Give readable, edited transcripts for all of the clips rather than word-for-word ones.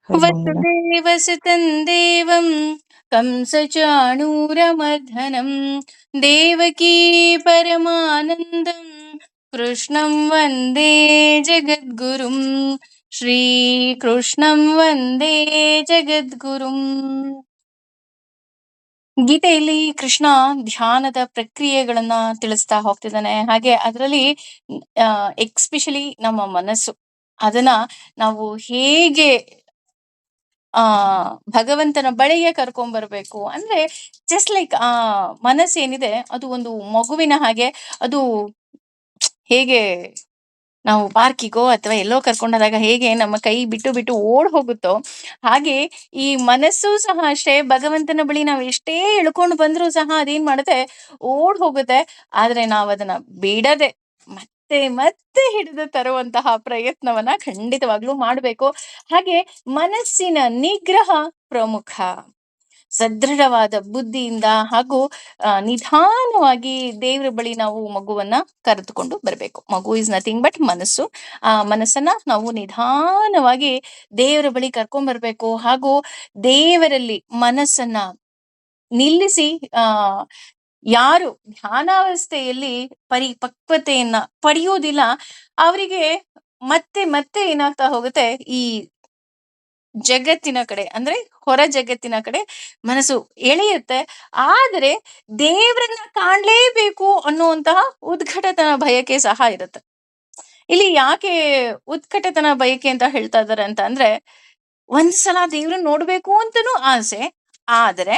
Hi Bangla. वसुदेवसुतं देवं कंसचाणूरमर्दनं देवकी परमानन्दं कृष्णं वन्दे जगद्गुरुं ಶ್ರೀಕೃಷ್ಣಂ ವಂದೇ ಜಗದ್ಗುರುಂ. ಗೀತೆಯಲ್ಲಿ ಕೃಷ್ಣ ಧ್ಯಾನದ ಪ್ರಕ್ರಿಯೆಗಳನ್ನ ತಿಳಿಸ್ತಾ ಹೋಗ್ತಿದ್ದಾನೆ. ಹಾಗೆ ಅದರಲ್ಲಿ ಎಕ್ಸ್ಪೆಷಲಿ ನಮ್ಮ ಮನಸ್ಸು, ಅದನ್ನ ನಾವು ಹೇಗೆ ಆ ಭಗವಂತನ ಬಳಿಗೆ ಕರ್ಕೊಂಡ್ ಬರ್ಬೇಕು ಅಂದ್ರೆ, ಜಸ್ಟ್ ಲೈಕ್ ಮನಸ್ಸೇನಿದೆ ಅದು ಒಂದು ಮಗುವಿನ ಹಾಗೆ. ಅದು ಹೇಗೆ ನಾವು ಪಾರ್ಕಿಗೋ ಅಥವಾ ಎಲ್ಲೋ ಕರ್ಕೊಂಡಾಗ ಹೇಗೆ ನಮ್ಮ ಕೈ ಬಿಟ್ಟು ಬಿಟ್ಟು ಓಡ್ ಹೋಗುತ್ತೋ, ಹಾಗೆ ಈ ಮನಸ್ಸು ಸಹ ಅಷ್ಟೇ. ಭಗವಂತನ ಬಳಿ ನಾವು ಎಷ್ಟೇ ಎಳ್ಕೊಂಡು ಬಂದ್ರೂ ಸಹ ಅದೇನ್ ಮಾಡುತ್ತೆ, ಓಡ್ ಹೋಗುತ್ತೆ. ಆದ್ರೆ ನಾವ್ ಅದನ್ನ ಬಿಡದೆ ಮತ್ತೆ ಮತ್ತೆ ಹಿಡಿದು ತರುವಂತಹ ಪ್ರಯತ್ನವನ್ನ ಖಂಡಿತವಾಗ್ಲೂ ಮಾಡ್ಬೇಕು. ಹಾಗೆ ಮನಸ್ಸಿನ ನಿಗ್ರಹ ಪ್ರಮುಖ. ಸದೃಢವಾದ ಬುದ್ಧಿಯಿಂದ ಹಾಗೂ ನಿಧಾನವಾಗಿ ದೇವ್ರ ಬಳಿ ನಾವು ಮಗುವನ್ನ ಕರೆದುಕೊಂಡು ಬರ್ಬೇಕು. ಮಗು ಇಸ್ ನಥಿಂಗ್ ಬಟ್ ಮನಸ್ಸು. ಆ ಮನಸ್ಸನ್ನ ನಾವು ನಿಧಾನವಾಗಿ ದೇವರ ಬಳಿ ಕರ್ಕೊಂಡ್ ಬರ್ಬೇಕು. ಹಾಗೂ ದೇವರಲ್ಲಿ ಮನಸ್ಸನ್ನ ನಿಲ್ಲಿಸಿ, ಆ ಯಾರು ಧ್ಯಾನಾವಸ್ಥೆಯಲ್ಲಿ ಪರಿಪಕ್ವತೆಯನ್ನ ಪಡೆಯುವುದಿಲ್ಲ, ಅವರಿಗೆ ಮತ್ತೆ ಮತ್ತೆ ಏನಾಗ್ತಾ ಹೋಗುತ್ತೆ, ಈ ಜಗತ್ತಿನ ಕಡೆ ಅಂದ್ರೆ ಹೊರ ಜಗತ್ತಿನ ಕಡೆ ಮನಸ್ಸು ಎಳೆಯುತ್ತೆ. ಆದರೆ ದೇವ್ರನ್ನ ಕಾಣ್ಲೇಬೇಕು ಅನ್ನುವಂತಹ ಉದ್ಘಟತನ ಬಯಕೆ ಸಹ ಇರುತ್ತೆ. ಇಲ್ಲಿ ಯಾಕೆ ಉತ್ಕಟತನ ಬಯಕೆ ಅಂತ ಹೇಳ್ತಾ ಇದಾರೆ ಅಂತ ಅಂದ್ರೆ, ಒಂದ್ಸಲ ದೇವ್ರನ್ನ ನೋಡ್ಬೇಕು ಅಂತನೂ ಆಸೆ, ಆದರೆ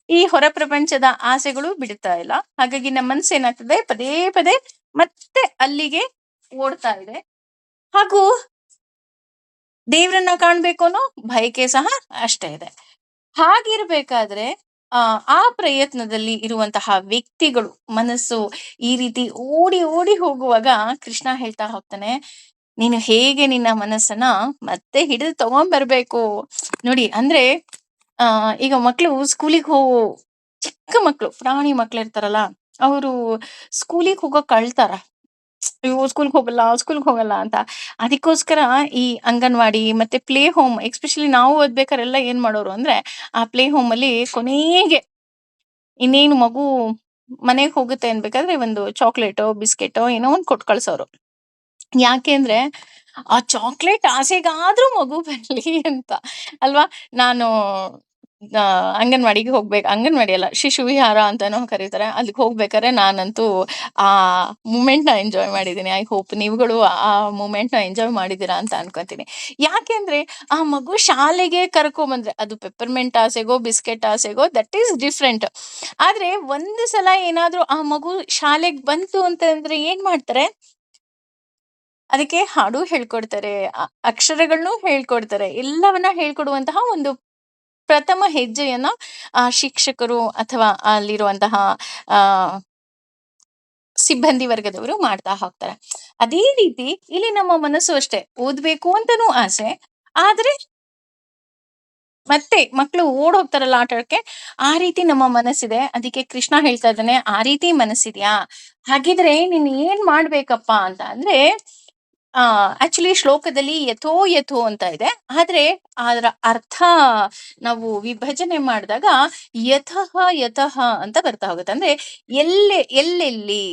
ಈ ಹೊರ ಪ್ರಪಂಚದ ಆಸೆಗಳು ಬಿಡ್ತಾ ಇಲ್ಲ. ಹಾಗಾಗಿ ನಮ್ಮ ಮನಸ್ಸು ಏನಾಗ್ತದೆ, ಪದೇ ಪದೇ ಮತ್ತೆ ಅಲ್ಲಿಗೆ ಓಡ್ತಾ ಇದೆ. ಹಾಗೂ ದೇವ್ರನ್ನ ಕಾಣ್ಬೇಕು ಅನ್ನೋ ಬಯಕೆ ಸಹ ಅಷ್ಟೇ ಇದೆ. ಹಾಗಿರ್ಬೇಕಾದ್ರೆ ಆ ಪ್ರಯತ್ನದಲ್ಲಿ ಇರುವಂತಹ ವ್ಯಕ್ತಿಗಳು ಮನಸ್ಸು ಈ ರೀತಿ ಓಡಿ ಓಡಿ ಹೋಗುವಾಗ ಕೃಷ್ಣ ಹೇಳ್ತಾ ಹೋಗ್ತಾನೆ, ನೀನು ಹೇಗೆ ನಿನ್ನ ಮನಸ್ಸನ್ನ ಮತ್ತೆ ಹಿಡಿದು ತಗೊಂಡ್ಬರ್ಬೇಕು. ನೋಡಿ ಅಂದ್ರೆ, ಈಗ ಮಕ್ಳು ಸ್ಕೂಲಿಗೆ ಚಿಕ್ಕ ಮಕ್ಳು, ಪ್ರಾಣಿ ಮಕ್ಳು ಇರ್ತಾರಲ್ಲ, ಅವರು ಸ್ಕೂಲಿಗೆ ಹೋಗಕ್ ಅಳ್ತಾರ. ಅಯ್ಯೋ ಸ್ಕೂಲ್ಗೆ ಹೋಗಲ್ಲ ಅಂತ. ಅದಕ್ಕೋಸ್ಕರ ಈ ಅಂಗನವಾಡಿ ಮತ್ತೆ ಪ್ಲೇ ಹೋಮ್, ಎಸ್ಪೆಷಲಿ ನಾವು ಓದ್ಬೇಕಾರೆಲ್ಲ ಏನ್ ಮಾಡೋರು ಅಂದ್ರೆ, ಆ ಪ್ಲೇ ಹೋಮ್ ಅಲ್ಲಿ ಕೊನೆಗೆ ಇನ್ನೇನು ಮಗು ಮನೆಗೆ ಹೋಗುತ್ತೆ ಅನ್ಬೇಕಾದ್ರೆ ಒಂದು ಚಾಕ್ಲೇಟೋ ಬಿಸ್ಕೆಟೋ ಏನೋ ಒಂದ್ ಕೊಟ್ಟು ಕಳ್ಸೋರು. ಯಾಕೆ ಅಂದ್ರೆ ಆ ಚಾಕ್ಲೇಟ್ ಆಸೆಗಾದ್ರೂ ಮಗು ಬರ್ಲಿ ಅಂತ ಅಲ್ವಾ. ನಾನು ಅಂಗನವಾಡಿಗೆ ಹೋಗ್ಬೇಕು, ಅಂಗನವಾಡಿ ಅಲ್ಲ, ಶಿಶು ವಿಹಾರ ಅಂತಾನೂ ಕರೀತಾರೆ. ಅಲ್ಲಿಗೆ ಹೋಗ್ಬೇಕಾದ್ರೆ ನಾನಂತೂ ಆ ಮೂಮೆಂಟ್ ನ ಎಂಜಾಯ್ ಮಾಡಿದ್ದೀನಿ. ಐ ಹೋಪ್ ನೀವುಗಳು ಆ ಮೂಮೆಂಟ್ ನ ಎಂಜಾಯ್ ಮಾಡಿದೀರಾ ಅಂತ ಅನ್ಕೊಂತೀನಿ. ಯಾಕೆಂದ್ರೆ ಆ ಮಗು ಶಾಲೆಗೆ ಕರ್ಕೊಂಬಂದ್ರೆ, ಅದು ಪೆಪ್ಪರ್ಮೆಂಟ್ ಆಸೆಗೋ ಬಿಸ್ಕೆಟ್ ಆಸೆಗೋ ದಟ್ ಈಸ್ ಡಿಫ್ರೆಂಟ್. ಆದ್ರೆ ಒಂದು ಸಲ ಏನಾದ್ರೂ ಆ ಮಗು ಶಾಲೆಗೆ ಬಂತು ಅಂತಂದ್ರೆ ಏನ್ ಮಾಡ್ತಾರೆ, ಅದಕ್ಕೆ ಹಾಡು ಹೇಳ್ಕೊಡ್ತಾರೆ, ಅಕ್ಷರಗಳನ್ನು ಹೇಳ್ಕೊಡ್ತಾರೆ. ಎಲ್ಲವನ್ನ ಹೇಳ್ಕೊಡುವಂತಹ ಒಂದು ಪ್ರಥಮ ಹೆಜ್ಜೆಯನ್ನ ಆ ಶಿಕ್ಷಕರು ಅಥವಾ ಅಲ್ಲಿರುವಂತಹ ಆ ಸಿಬ್ಬಂದಿ ವರ್ಗದವರು ಮಾಡ್ತಾ ಹೋಗ್ತಾರೆ. ಅದೇ ರೀತಿ ಇಲ್ಲಿ ನಮ್ಮ ಮನಸ್ಸು ಅಷ್ಟೇ, ಓದ್ಬೇಕು ಅಂತನೂ ಆಸೆ, ಆದ್ರೆ ಮತ್ತೆ ಮಕ್ಳು ಓಡ್ ಹೋಗ್ತಾರಲ್ಲ ಆಟಕ್ಕೆ, ಆ ರೀತಿ ನಮ್ಮ ಮನಸ್ಸಿದೆ. ಅದಕ್ಕೆ ಕೃಷ್ಣ ಹೇಳ್ತಾ ಇದ್ದಾನೆ, ಆ ರೀತಿ ಮನಸ್ಸಿದ್ಯಾ, ಹಾಗಿದ್ರೆ ನೀನ್ ಏನ್ ಮಾಡ್ಬೇಕಪ್ಪ ಅಂತ ಅಂದ್ರೆ, ಆಕ್ಚುಲಿ ಶ್ಲೋಕದಲ್ಲಿ ಯಥೋ ಯಥೋ ಅಂತ ಇದೆ, ಆದ್ರೆ ಅದರ ಅರ್ಥ ನಾವು ವಿಭಜನೆ ಮಾಡಿದಾಗ ಯಥಃ ಯಥಃ ಅಂತ ಬರ್ತಾ ಹೋಗುತ್ತೆ. ಅಂದ್ರೆ ಎಲ್ಲೆಲ್ಲಿ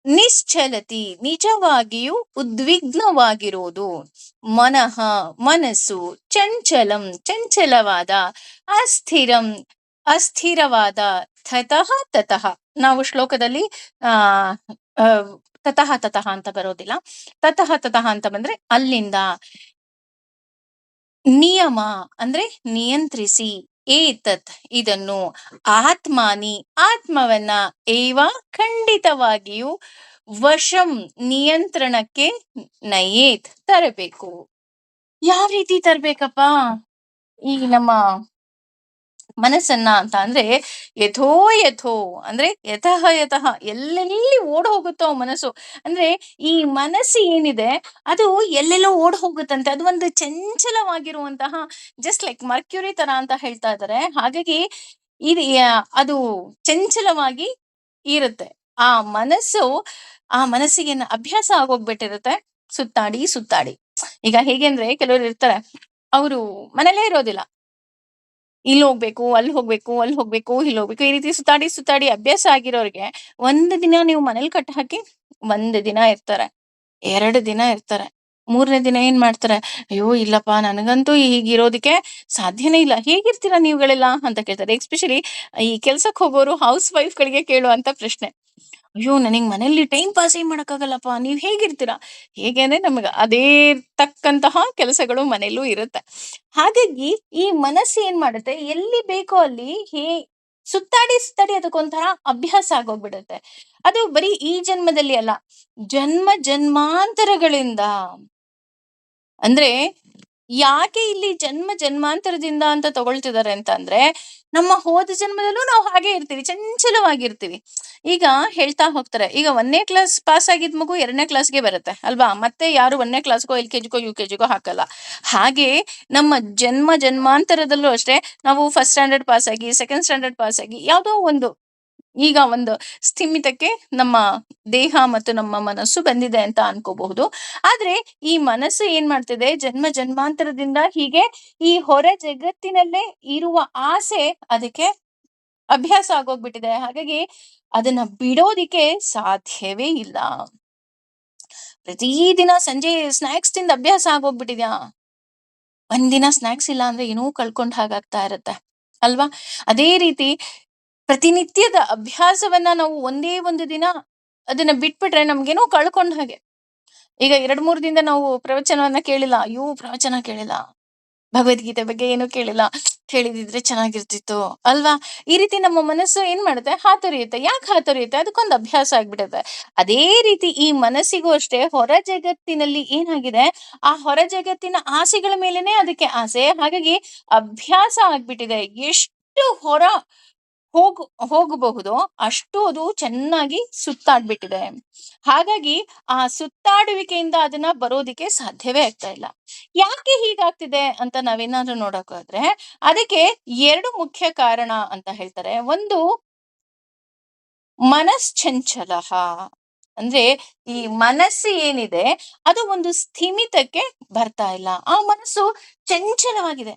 ನಿಶ್ಚಲತಿ, ನಿಜವಾಗಿಯೂ ಉದ್ವಿಗ್ನವಾಗಿರುವುದು, ಮನಃ ಮನಸ್ಸು, ಚಂಚಲಂ ಚಂಚಲವಾದ, ಅಸ್ಥಿರಂ ಅಸ್ಥಿರವಾದ, ತತಃ ತತಃ. ನಾವು ಶ್ಲೋಕದಲ್ಲಿ ಆ ಆ, ತತಃ ತತಃ ಅಂತ ಬರೋದಿಲ್ಲ. ತತಃ ತತಃ ಅಂತ ಬಂದ್ರೆ ಅಲ್ಲಿಂದ. ನಿಯಮ ಅಂದ್ರೆ ನಿಯಂತ್ರಿಸಿ, ಏತತ್ ಇದನ್ನು, ಆತ್ಮಾನಿ ಆತ್ಮವನ್ನ, ಏವ ಖಂಡಿತವಾಗಿಯೂ, ವಶಂ ನಿಯಂತ್ರಣಕ್ಕೆ, ನಯೇತ್ ತರಬೇಕು. ಯಾವ ರೀತಿ ತರ್ಬೇಕಪ್ಪ ಈ ನಮ್ಮ ಮನಸ್ಸನ್ನ ಅಂತ ಅಂದ್ರೆ, ಯಥೋ ಯಥೋ ಅಂದ್ರೆ ಯತಃ ಯತಃ, ಎಲ್ಲೆಲ್ಲಿ ಓಡ್ ಹೋಗುತ್ತೋ ಮನಸ್ಸು. ಅಂದ್ರೆ ಈ ಮನಸ್ಸು ಏನಿದೆ ಅದು ಎಲ್ಲೆಲ್ಲೋ ಓಡ್ ಹೋಗುತ್ತಂತೆ. ಅದು ಒಂದು ಚಂಚಲವಾಗಿರುವಂತಹ, ಜಸ್ಟ್ ಲೈಕ್ ಮರ್ಕ್ಯುರಿ ತರ ಅಂತ ಹೇಳ್ತಾ ಇದ್ದಾರೆ. ಹಾಗಾಗಿ ಇದು ಅದು ಚಂಚಲವಾಗಿ ಇರುತ್ತೆ. ಆ ಮನಸ್ಸು, ಆ ಮನಸ್ಸಿಗೆ ಅಭ್ಯಾಸ ಆಗೋಗ್ಬಿಟ್ಟಿರುತ್ತೆ ಸುತ್ತಾಡಿ ಸುತ್ತಾಡಿ. ಈಗ ಹೇಗೆ ಅಂದ್ರೆ, ಕೆಲವರು ಇರ್ತಾರೆ ಅವರು ಮನೇಲೇ ಇರೋದಿಲ್ಲ. ಇಲ್ಲಿ ಹೋಗ್ಬೇಕು, ಅಲ್ಲಿ ಹೋಗ್ಬೇಕು, ಅಲ್ಲಿ ಹೋಗ್ಬೇಕು, ಇಲ್ಲಿ ಹೋಗ್ಬೇಕು. ಈ ರೀತಿ ಸುತ್ತಾಡಿ, ಸುತ್ತಾಡಿ ಅಭ್ಯಾಸ ಆಗಿರೋರಿಗೆ ಒಂದು ದಿನ ನೀವು ಮನೇಲಿ ಕಟ್ ಹಾಕಿ, 1 ದಿನ ಇರ್ತಾರೆ, 2 ದಿನ ಇರ್ತಾರೆ. 3ನೇ ದಿನ ಏನ್ ಮಾಡ್ತಾರೆ? "ಅಯ್ಯೋ! ಇಲ್ಲಪ್ಪ ನನಗಂತೂ ಹೀಗಿರೋದಕ್ಕೆ ಸಾಧ್ಯನೇ ಇಲ್ಲ." "ಹೇಗಿರ್ತೀರಾ ನೀವುಗಳೆಲ್ಲ?" ಅಂತ ಕೇಳ್ತಾರೆ. ಎಸ್ಪೆಷಲಿ ಈ ಕೆಲ್ಸಕ್ಕೆ ಹೋಗೋರು ಹೌಸ್ ವೈಫ್‌ಗಳಿಗೆ ಕೇಳುವಂತ ಪ್ರಶ್ನೆ. "ಅಯ್ಯೋ! ನನಗ್ ಮನೇಲಿ ಟೈಮ್ ಪಾಸೇ ಮಾಡಕ್ಕಾಗಲ್ಲಪ್ಪ. ನೀವ್ ಹೇಗಿರ್ತೀರಾ?" ಹೇಗೆ ಅಂದ್ರೆ ನಮ್ಗೆ ಅದೇ ತಕ್ಕಂತಹ ಕೆಲಸಗಳು ಮನೇಲೂ ಇರುತ್ತೆ. ಹಾಗಾಗಿ ಈ ಮನಸ್ಸು ಏನ್ ಮಾಡುತ್ತೆ, ಎಲ್ಲಿ ಬೇಕೋ ಅಲ್ಲಿ ಸುತ್ತಾಡಿ, ಸುತ್ತಾಡಿ ಅದಕ್ಕೊಂಥರ ಅಭ್ಯಾಸ ಆಗೋಗ್ಬಿಡುತ್ತೆ. ಅದು ಬರೀ ಈ ಜನ್ಮದಲ್ಲಿ ಅಲ್ಲ, ಜನ್ಮ ಜನ್ಮಾಂತರಗಳಿಂದ. ಅಂದ್ರೆ ಯಾಕೆ ಇಲ್ಲಿ ಜನ್ಮ ಜನ್ಮಾಂತರದಿಂದ ಅಂತ ತಗೊಳ್ತಿದ್ದಾರೆ ಅಂತ ಅಂದ್ರೆ, ನಮ್ಮ ಹೋದ ಜನ್ಮದಲ್ಲೂ ನಾವು ಹಾಗೆ ಇರ್ತೀವಿ, ಚಂಚಲವಾಗಿರ್ತೀವಿ. ಈಗ ಹೇಳ್ತಾ ಹೋಗ್ತಾರೆ, ಈಗ 1ನೇ ಕ್ಲಾಸ್ ಪಾಸ್ ಆಗಿದ್ ಮಗು 2ನೇ ಕ್ಲಾಸ್‌ಗೆ ಬರುತ್ತೆ ಅಲ್ವಾ? ಮತ್ತೆ ಯಾರು 1ನೇ ಕ್ಲಾಸ್‌ಗೋ, ಎಲ್-ಕೆ-ಜಿಗೋ, ಯು-ಕೆ-ಜಿಗೋ ಹಾಕಲ್ಲ. ಹಾಗೆ ನಮ್ಮ ಜನ್ಮ ಜನ್ಮಾಂತರದಲ್ಲೂ ಅಷ್ಟೇ, ನಾವು ಫಸ್ಟ್ ಸ್ಟ್ಯಾಂಡರ್ಡ್ ಪಾಸ್ ಆಗಿ, ಸೆಕೆಂಡ್ ಸ್ಟ್ಯಾಂಡರ್ಡ್ ಪಾಸ್ ಆಗಿ, ಯಾವುದೋ ಒಂದು ಈಗ ಒಂದು ಸ್ಥಿಮಿತಕ್ಕೆ ನಮ್ಮ ದೇಹ ಮತ್ತು ನಮ್ಮ ಮನಸ್ಸು ಬಂದಿದೆ ಅಂತ ಅನ್ಕೋಬಹುದು. ಆದ್ರೆ ಈ ಮನಸ್ಸು ಏನ್ ಮಾಡ್ತಿದೆ, ಜನ್ಮ ಜನ್ಮಾಂತರದಿಂದ ಹೀಗೆ ಈ ಹೊರ ಜಗತ್ತಿನಲ್ಲೇ ಇರುವ ಆಸೆ ಅದಕ್ಕೆ ಅಭ್ಯಾಸ ಆಗೋಗ್ಬಿಟ್ಟಿದೆ. ಹಾಗಾಗಿ ಅದನ್ನ ಬಿಡೋದಿಕ್ಕೆ ಸಾಧ್ಯವೇ ಇಲ್ಲ. ಪ್ರತಿದಿನ ಸಂಜೆ ಸ್ನಾಕ್ಸ್ ತಿಂದು ಅಭ್ಯಾಸ ಆಗೋಗ್ಬಿಟ್ಟಿದ್ಯಾ? ಒಂದಿನ ಸ್ನಾಕ್ಸ್ ಇಲ್ಲ ಅಂದ್ರೆ ಏನೋ ಕಳ್ಕೊಂಡ್ ಹಾಗಾಗ್ತಾ ಇರತ್ತೆ ಅಲ್ವಾ? ಅದೇ ರೀತಿ ಪ್ರತಿನಿತ್ಯದ ಅಭ್ಯಾಸವನ್ನ ನಾವು ಒಂದೇ ಒಂದು ದಿನ ಅದನ್ನ ಬಿಟ್ಬಿಟ್ರೆ ನಮ್ಗೇನೋ ಕಳ್ಕೊಂಡ್ ಹಾಗೆ. ಈಗ 2-3 ದಿನದಿಂದ ನಾವು ಪ್ರವಚನವನ್ನ ಕೇಳಿಲ್ಲ. ಅಯ್ಯೋ! ಪ್ರವಚನ ಕೇಳಿಲ್ಲ. ಭಗವದ್ಗೀತೆ ಬಗ್ಗೆ ಏನು ಕೇಳಿಲ್ಲ. ಕೇಳಿದಿದ್ರೆ ಚೆನ್ನಾಗಿರ್ತಿತ್ತು ಅಲ್ವಾ? ಈ ರೀತಿ ನಮ್ಮ ಮನಸ್ಸು ಏನ್ ಮಾಡುತ್ತೆ? ಹಾತೊರೆಯುತ್ತೆ. ಯಾಕೆ ಹಾತೊರೆಯುತ್ತೆ? ಅದಕ್ಕೊಂದು ಅಭ್ಯಾಸ ಆಗ್ಬಿಡುತ್ತೆ. ಅದೇ ರೀತಿ ಈ ಮನಸ್ಸಿಗೂ ಅಷ್ಟೇ ಹೊರ ಜಗತ್ತಿನಲ್ಲಿ ಏನಾಗಿದೆ, ಆ ಹೊರ ಜಗತ್ತಿನ ಆಸೆಗಳ ಮೇಲೇನೆ ಅದಕ್ಕೆ ಆಸೆ. ಹಾಗಾಗಿ ಅಭ್ಯಾಸ ಆಗ್ಬಿಟ್ಟಿದೆ. ಎಷ್ಟು ಹೊರ ಹೋಗು ಹೋಗಬಹುದೋ ಅಷ್ಟು ಅದು ಚೆನ್ನಾಗಿ ಸುತ್ತಾಡ್ಬಿಟ್ಟಿದೆ. ಹಾಗಾಗಿ ಆ ಸುತ್ತಾಡುವಿಕೆಯಿಂದ ಅದನ್ನ ಬರೋದಿಕ್ಕೆ ಸಾಧ್ಯವೇ ಆಗ್ತಾ ಇಲ್ಲ. ಯಾಕೆ ಹೀಗಾಗ್ತಿದೆ ಅಂತ ನಾವೇನಾದ್ರೂ ನೋಡಕ್ ಹೋದ್ರೆ, ಅದಕ್ಕೆ 2 ಮುಖ್ಯ ಕಾರಣ ಅಂತ ಹೇಳ್ತಾರೆ. ಒಂದು ಮನಶ್ಚಂಚಲಃ. ಅಂದ್ರೆ ಈ ಮನಸ್ಸು ಏನಿದೆ ಅದು ಒಂದು ಸ್ಥಿಮಿತಕ್ಕೆ ಬರ್ತಾ ಇಲ್ಲ. ಆ ಮನಸ್ಸು ಚಂಚಲವಾಗಿದೆ.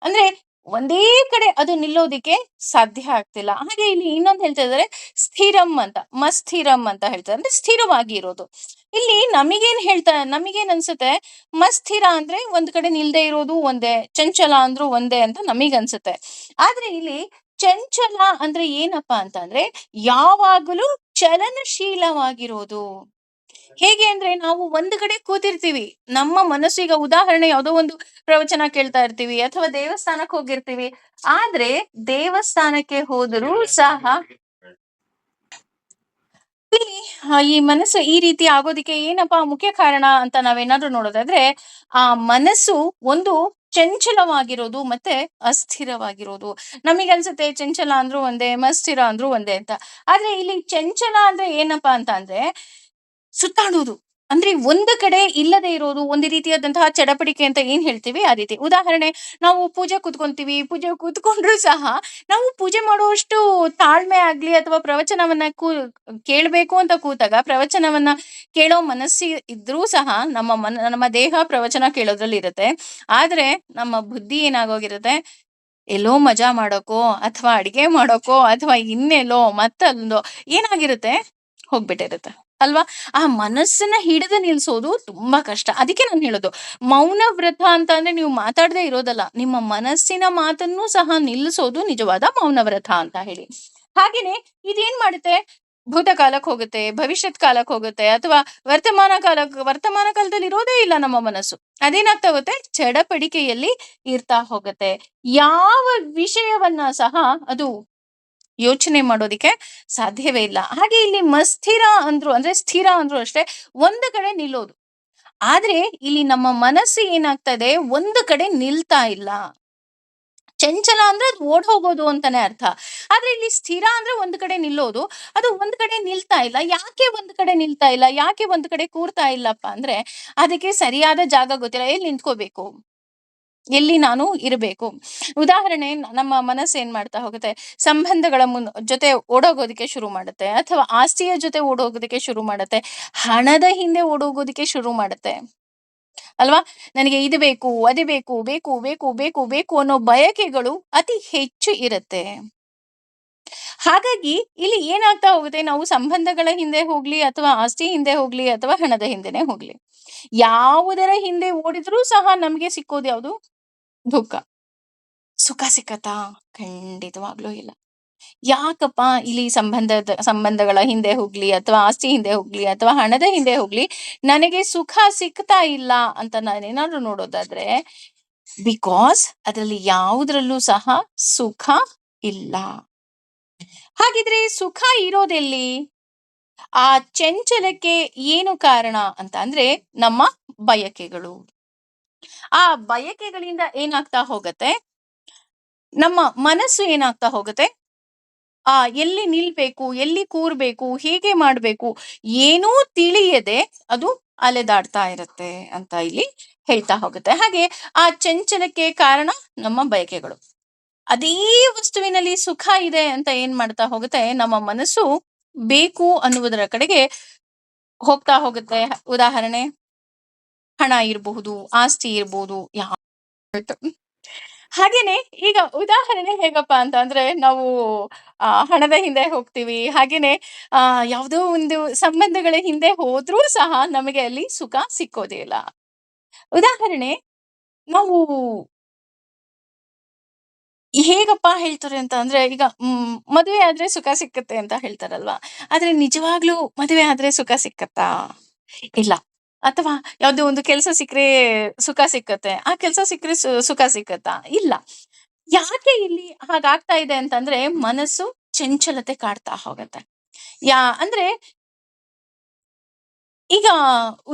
ಅಂದ್ರೆ ಒಂದೇ ಕಡೆ ಅದು ನಿಲ್ಲೋದಿಕ್ಕೆ ಸಾಧ್ಯ ಆಗ್ತಿಲ್ಲ. ಹಾಗೆ ಇಲ್ಲಿ ಇನ್ನೊಂದು ಹೇಳ್ತಾ ಇದ್ದಾರೆ ಸ್ಥಿರಂ ಅಂತ. ಮಸ್ಥಿರಂ ಅಂತ ಹೇಳ್ತಾರೆ. ಅಂದ್ರೆ ಸ್ಥಿರವಾಗಿ ಇರೋದು. ಇಲ್ಲಿ ನಮಿಗೇನ್ ಅನ್ಸುತ್ತೆ, ಮಸ್ಥಿರ ಅಂದ್ರೆ ಒಂದ್ ಕಡೆ ನಿಲ್ದೇ ಇರೋದು ಒಂದೇ, ಚಂಚಲ ಅಂದ್ರೂ ಒಂದೇ ಅಂತ ನಮಿಗನ್ಸುತ್ತೆ. ಆದ್ರೆ ಇಲ್ಲಿ ಚಂಚಲ ಅಂದ್ರೆ ಏನಪ್ಪಾ ಅಂತಂದ್ರೆ ಯಾವಾಗಲೂ ಚಲನಶೀಲವಾಗಿರೋದು. ಹೇಗೆ ಅಂದ್ರೆ ನಾವು ಒಂದು ಕಡೆ ಕೂತಿರ್ತೀವಿ. ನಮ್ಮ ಮನಸ್ಸು ಈಗ ಉದಾಹರಣೆ ಯಾವುದೋ ಒಂದು ಪ್ರವಚನ ಕೇಳ್ತಾ ಇರ್ತೀವಿ ಅಥವಾ ದೇವಸ್ಥಾನಕ್ಕೆ ಹೋಗಿರ್ತೀವಿ. ಆದ್ರೆ ದೇವಸ್ಥಾನಕ್ಕೆ ಹೋದರೂ ಸಹ ಇಲ್ಲಿ ಈ ಮನಸ್ಸು ಈ ರೀತಿ ಆಗೋದಿಕ್ಕೆ ಏನಪ್ಪಾ ಮುಖ್ಯ ಕಾರಣ ಅಂತ ನಾವೇನಾದ್ರೂ ನೋಡೋದಾದ್ರೆ, ಆ ಮನಸ್ಸು ಒಂದು ಚಂಚಲವಾಗಿರೋದು ಮತ್ತೆ ಅಸ್ಥಿರವಾಗಿರೋದು. ನಮಿಗನ್ಸುತ್ತೆ ಚಂಚಲ ಅಂದ್ರೂ ಒಂದೇ, ಮಸ್ಥಿರ ಅಂದ್ರೂ ಒಂದೇ ಅಂತ. ಆದ್ರೆ ಇಲ್ಲಿ ಚಂಚಲ ಅಂದ್ರೆ ಏನಪ್ಪಾ ಅಂತ ಅಂದ್ರೆ ಸುತ್ತಾಡೋದು. ಅಂದ್ರೆ ಒಂದು ಕಡೆ ಇಲ್ಲದೆ ಇರೋದು, ಒಂದು ರೀತಿಯಾದಂತಹ ಚಡಪಡಿಕೆ ಅಂತ ಏನ್ ಹೇಳ್ತೀವಿ ಆ ರೀತಿ. ಉದಾಹರಣೆ, ನಾವು ಪೂಜೆ ಕೂತ್ಕೊಂತೀವಿ. ಪೂಜೆ ಕೂತ್ಕೊಂಡ್ರು ಸಹ ನಾವು ಪೂಜೆ ಮಾಡುವಷ್ಟು ತಾಳ್ಮೆ ಆಗ್ಲಿ ಅಥವಾ ಪ್ರವಚನವನ್ನ ಕೇಳ್ಬೇಕು ಅಂತ ಕೂತಾಗ ಪ್ರವಚನವನ್ನ ಕೇಳೋ ಮನಸ್ಸು ಇದ್ರೂ ಸಹ ನಮ್ಮ ದೇಹ ಪ್ರವಚನ ಕೇಳೋದ್ರಲ್ಲಿ ಇರುತ್ತೆ. ಆದ್ರೆ ನಮ್ಮ ಬುದ್ಧಿ ಏನಾಗೋಗಿರುತ್ತೆ, ಎಲ್ಲೋ ಮಜಾ ಮಾಡೋಕೋ ಅಥವಾ ಅಡಿಗೆ ಮಾಡೋಕೋ ಅಥವಾ ಇನ್ನೆಲ್ಲೋ ಮತ್ತೊಂದೋ ಏನಾಗಿರುತ್ತೆ ಹೋಗ್ಬಿಟ್ಟಿರುತ್ತೆ ಅಲ್ವಾ? ಆ ಮನಸ್ಸನ್ನ ಹಿಡಿದು ನಿಲ್ಸೋದು ತುಂಬಾ ಕಷ್ಟ. ಅದಕ್ಕೆ ನಾನು ಹೇಳೋದು, ಮೌನ ವ್ರತ ಅಂತ ಅಂದ್ರೆ ನೀವು ಮಾತಾಡದೇ ಇರೋದಲ್ಲ, ನಿಮ್ಮ ಮನಸ್ಸಿನ ಮಾತನ್ನು ಸಹ ನಿಲ್ಲಿಸೋದು ನಿಜವಾದ ಮೌನ ವ್ರತ ಅಂತ ಹೇಳಿ. ಹಾಗೇನೆ ಇದೇನ್ ಮಾಡುತ್ತೆ, ಭೂತಕಾಲಕ್ಕೆ ಹೋಗುತ್ತೆ, ಭವಿಷ್ಯತ್ ಕಾಲಕ್ಕೆ ಹೋಗುತ್ತೆ ಅಥವಾ ವರ್ತಮಾನ ಕಾಲದಲ್ಲಿ ಇರೋದೇ ಇಲ್ಲ ನಮ್ಮ ಮನಸ್ಸು. ಅದೇನಾಗ್ತಾ ಹೋಗುತ್ತೆ, ಚಡಪಡಿಕೆಯಲ್ಲಿ ಇರ್ತಾ ಹೋಗುತ್ತೆ. ಯಾವ ವಿಷಯವನ್ನ ಸಹ ಅದು ಯೋಚನೆ ಮಾಡೋದಿಕ್ಕೆ ಸಾಧ್ಯವೇ ಇಲ್ಲ. ಹಾಗೆ ಇಲ್ಲಿ ಮಸ್ಥಿರ ಅಂದ್ರು ಅಂದ್ರೆ ಸ್ಥಿರ ಅಂದ್ರು ಅಷ್ಟೇ, ಒಂದು ಕಡೆ ನಿಲ್ಲೋದು. ಆದ್ರೆ ಇಲ್ಲಿ ನಮ್ಮ ಮನಸ್ಸು ಏನಾಗ್ತಾ ಇದೆ, ಒಂದು ಕಡೆ ನಿಲ್ತಾ ಇಲ್ಲ. ಚಂಚಲ ಅಂದ್ರೆ ಅದು ಓಡ್ ಹೋಗೋದು ಅಂತಾನೆ ಅರ್ಥ. ಆದ್ರೆ ಇಲ್ಲಿ ಸ್ಥಿರ ಅಂದ್ರೆ ಒಂದು ಕಡೆ ನಿಲ್ಲೋದು. ಅದು ಒಂದು ಕಡೆ ನಿಲ್ತಾ ಇಲ್ಲ. ಯಾಕೆ ಒಂದು ಕಡೆ ನಿಲ್ತಾ ಇಲ್ಲ? ಯಾಕೆ ಒಂದು ಕಡೆ ಕೂರ್ತಾ ಇಲ್ಲಪ್ಪ ಅಂದ್ರೆ, ಅದಕ್ಕೆ ಸರಿಯಾದ ಜಾಗ ಗೊತ್ತಿಲ್ಲ. ಎಲ್ಲಿ ನಿಂತ್ಕೋಬೇಕು? ಎಲ್ಲಿ ನಾನು ಇರಬೇಕು? ಉದಾಹರಣೆ, ನಮ್ಮ ಮನಸ್ಸು ಏನ್ ಮಾಡ್ತಾ ಹೋಗುತ್ತೆ, ಸಂಬಂಧಗಳ ಜೊತೆ ಓಡೋಗೋದಕ್ಕೆ ಶುರು ಮಾಡುತ್ತೆ ಅಥವಾ ಆಸ್ತಿಯ ಜೊತೆ ಓಡೋಗೋದಕ್ಕೆ ಶುರು ಮಾಡುತ್ತೆ. ಹಣದ ಹಿಂದೆ ಓಡೋಗೋದಕ್ಕೆ ಶುರು ಮಾಡುತ್ತೆ. ಅಲ್ವಾ? ನನಗೆ ಇದು ಬೇಕು, ಅದು ಬೇಕು, ಬೇಕು, ಬೇಕು, ಬೇಕು, ಬೇಕು ಅನ್ನೋ ಬಯಕೆಗಳು ಅತಿ ಹೆಚ್ಚು ಇರುತ್ತೆ. ಹಾಗಾಗಿ ಇಲ್ಲಿ ಏನಾಗ್ತಾ ಹೋಗುತ್ತೆ, ನಾವು ಸಂಬಂಧಗಳ ಹಿಂದೆ ಹೋಗ್ಲಿ ಅಥವಾ ಆಸ್ತಿ ಹಿಂದೆ ಹೋಗ್ಲಿ ಅಥವಾ ಹಣದ ಹಿಂದೆನೆ ಹೋಗ್ಲಿ, ಯಾವುದರ ಹಿಂದೆ ಓಡಿದ್ರೂ ಸಹ ನಮ್ಗೆ ಸಿಕ್ಕೋದು ಯಾವುದು? ದುಃಖ. ಸುಖ ಸಿಕ್ಕತ್ತಾ? ಖಂಡಿತವಾಗ್ಲೂ ಇಲ್ಲ. ಯಾಕಪ್ಪ ಇಲ್ಲಿ ಸಂಬಂಧಗಳ ಹಿಂದೆ ಹೋಗ್ಲಿ ಅಥವಾ ಆಸ್ತಿ ಹಿಂದೆ ಹೋಗ್ಲಿ ಅಥವಾ ಹಣದ ಹಿಂದೆ ಹೋಗ್ಲಿ, ನನಗೆ ಸುಖ ಸಿಗ್ತಾ ಇಲ್ಲ ಅಂತ ನಾನೇನಾದ್ರೂ ನೋಡೋದಾದ್ರೆ, ಬಿಕಾಸ್ ಅದರಲ್ಲಿ ಯಾವುದ್ರಲ್ಲೂ ಸಹ ಸುಖ ಇಲ್ಲ. ಹಾಗಿದ್ರೆ ಸುಖ ಇರೋದೆಲ್ಲಿ? ಆ ಚಂಚಲಕ್ಕೆ ಏನು ಕಾರಣ ಅಂತ ಅಂದ್ರೆ ನಮ್ಮ ಬಯಕೆಗಳು. ಆ ಬಯಕೆಗಳಿಂದ ಏನಾಗ್ತಾ ಹೋಗತ್ತೆ, ನಮ್ಮ ಮನಸ್ಸು ಏನಾಗ್ತಾ ಹೋಗುತ್ತೆ, ಎಲ್ಲಿ ನಿಲ್ಬೇಕು, ಎಲ್ಲಿ ಕೂರ್ಬೇಕು, ಹೇಗೆ ಮಾಡ್ಬೇಕು, ಏನೂ ತಿಳಿಯದೆ ಅದು ಅಲೆದಾಡ್ತಾ ಇರುತ್ತೆ ಅಂತ ಇಲ್ಲಿ ಹೇಳ್ತಾ ಹೋಗುತ್ತೆ. ಹಾಗೆ ಆ ಚಂಚಲಕ್ಕೆ ಕಾರಣ ನಮ್ಮ ಬಯಕೆಗಳು. ಅದೇ ವಸ್ತುವಿನಲ್ಲಿ ಸುಖ ಇದೆ ಅಂತ ಏನ್ ಮಾಡ್ತಾ ಹೋಗುತ್ತೆ, ನಮ್ಮ ಮನಸ್ಸು ಬೇಕು ಅನ್ನುವುದರ ಕಡೆಗೆ ಹೋಗ್ತಾ ಹೋಗುತ್ತೆ. ಉದಾಹರಣೆ, ಹಣ ಇರಬಹುದು, ಆಸ್ತಿ ಇರಬಹುದು, ಹಾಗೇನೆ ಈಗ ಉದಾಹರಣೆ ಹೇಗಪ್ಪ ಅಂತ ಅಂದ್ರೆ, ನಾವು ಹಣದ ಹಿಂದೆ ಹೋಗ್ತೀವಿ. ಹಾಗೇನೆ ಯಾವುದೋ ಒಂದು ಸಂಬಂಧಗಳ ಹಿಂದೆ ಹೋದ್ರೂ ಸಹ ನಮಗೆ ಅಲ್ಲಿ ಸುಖ ಸಿಕ್ಕೋದೇ ಇಲ್ಲ. ಉದಾಹರಣೆ, ನಾವು ಹೇಗಪ್ಪ ಹೇಳ್ತಾರೆ ಅಂತ ಅಂದ್ರೆ, ಈಗ ಮದುವೆ ಆದ್ರೆ ಸುಖ ಸಿಕ್ಕತ್ತೆ ಅಂತ ಹೇಳ್ತಾರಲ್ವಾ? ಆದ್ರೆ ನಿಜವಾಗ್ಲೂ ಮದುವೆ ಆದ್ರೆ ಸುಖ ಸಿಕ್ಕತ್ತಾ? ಇಲ್ಲ. ಅಥವಾ ಯಾವ್ದೋ ಒಂದು ಕೆಲ್ಸ ಸಿಕ್ರೆ ಸುಖ ಸಿಕ್ಕತ್ತೆ. ಆ ಕೆಲ್ಸ ಸಿಕ್ರೆ ಸುಖ ಸಿಕ್ಕತ್ತಾ? ಇಲ್ಲ. ಯಾಕೆ ಇಲ್ಲಿ ಹಾಗಾಗ್ತಾ ಇದೆ ಅಂತಂದ್ರೆ, ಮನಸ್ಸು ಚಂಚಲತೆ ಕಾಡ್ತಾ ಹೋಗತ್ತೆ. ಅಂದ್ರೆ ಈಗ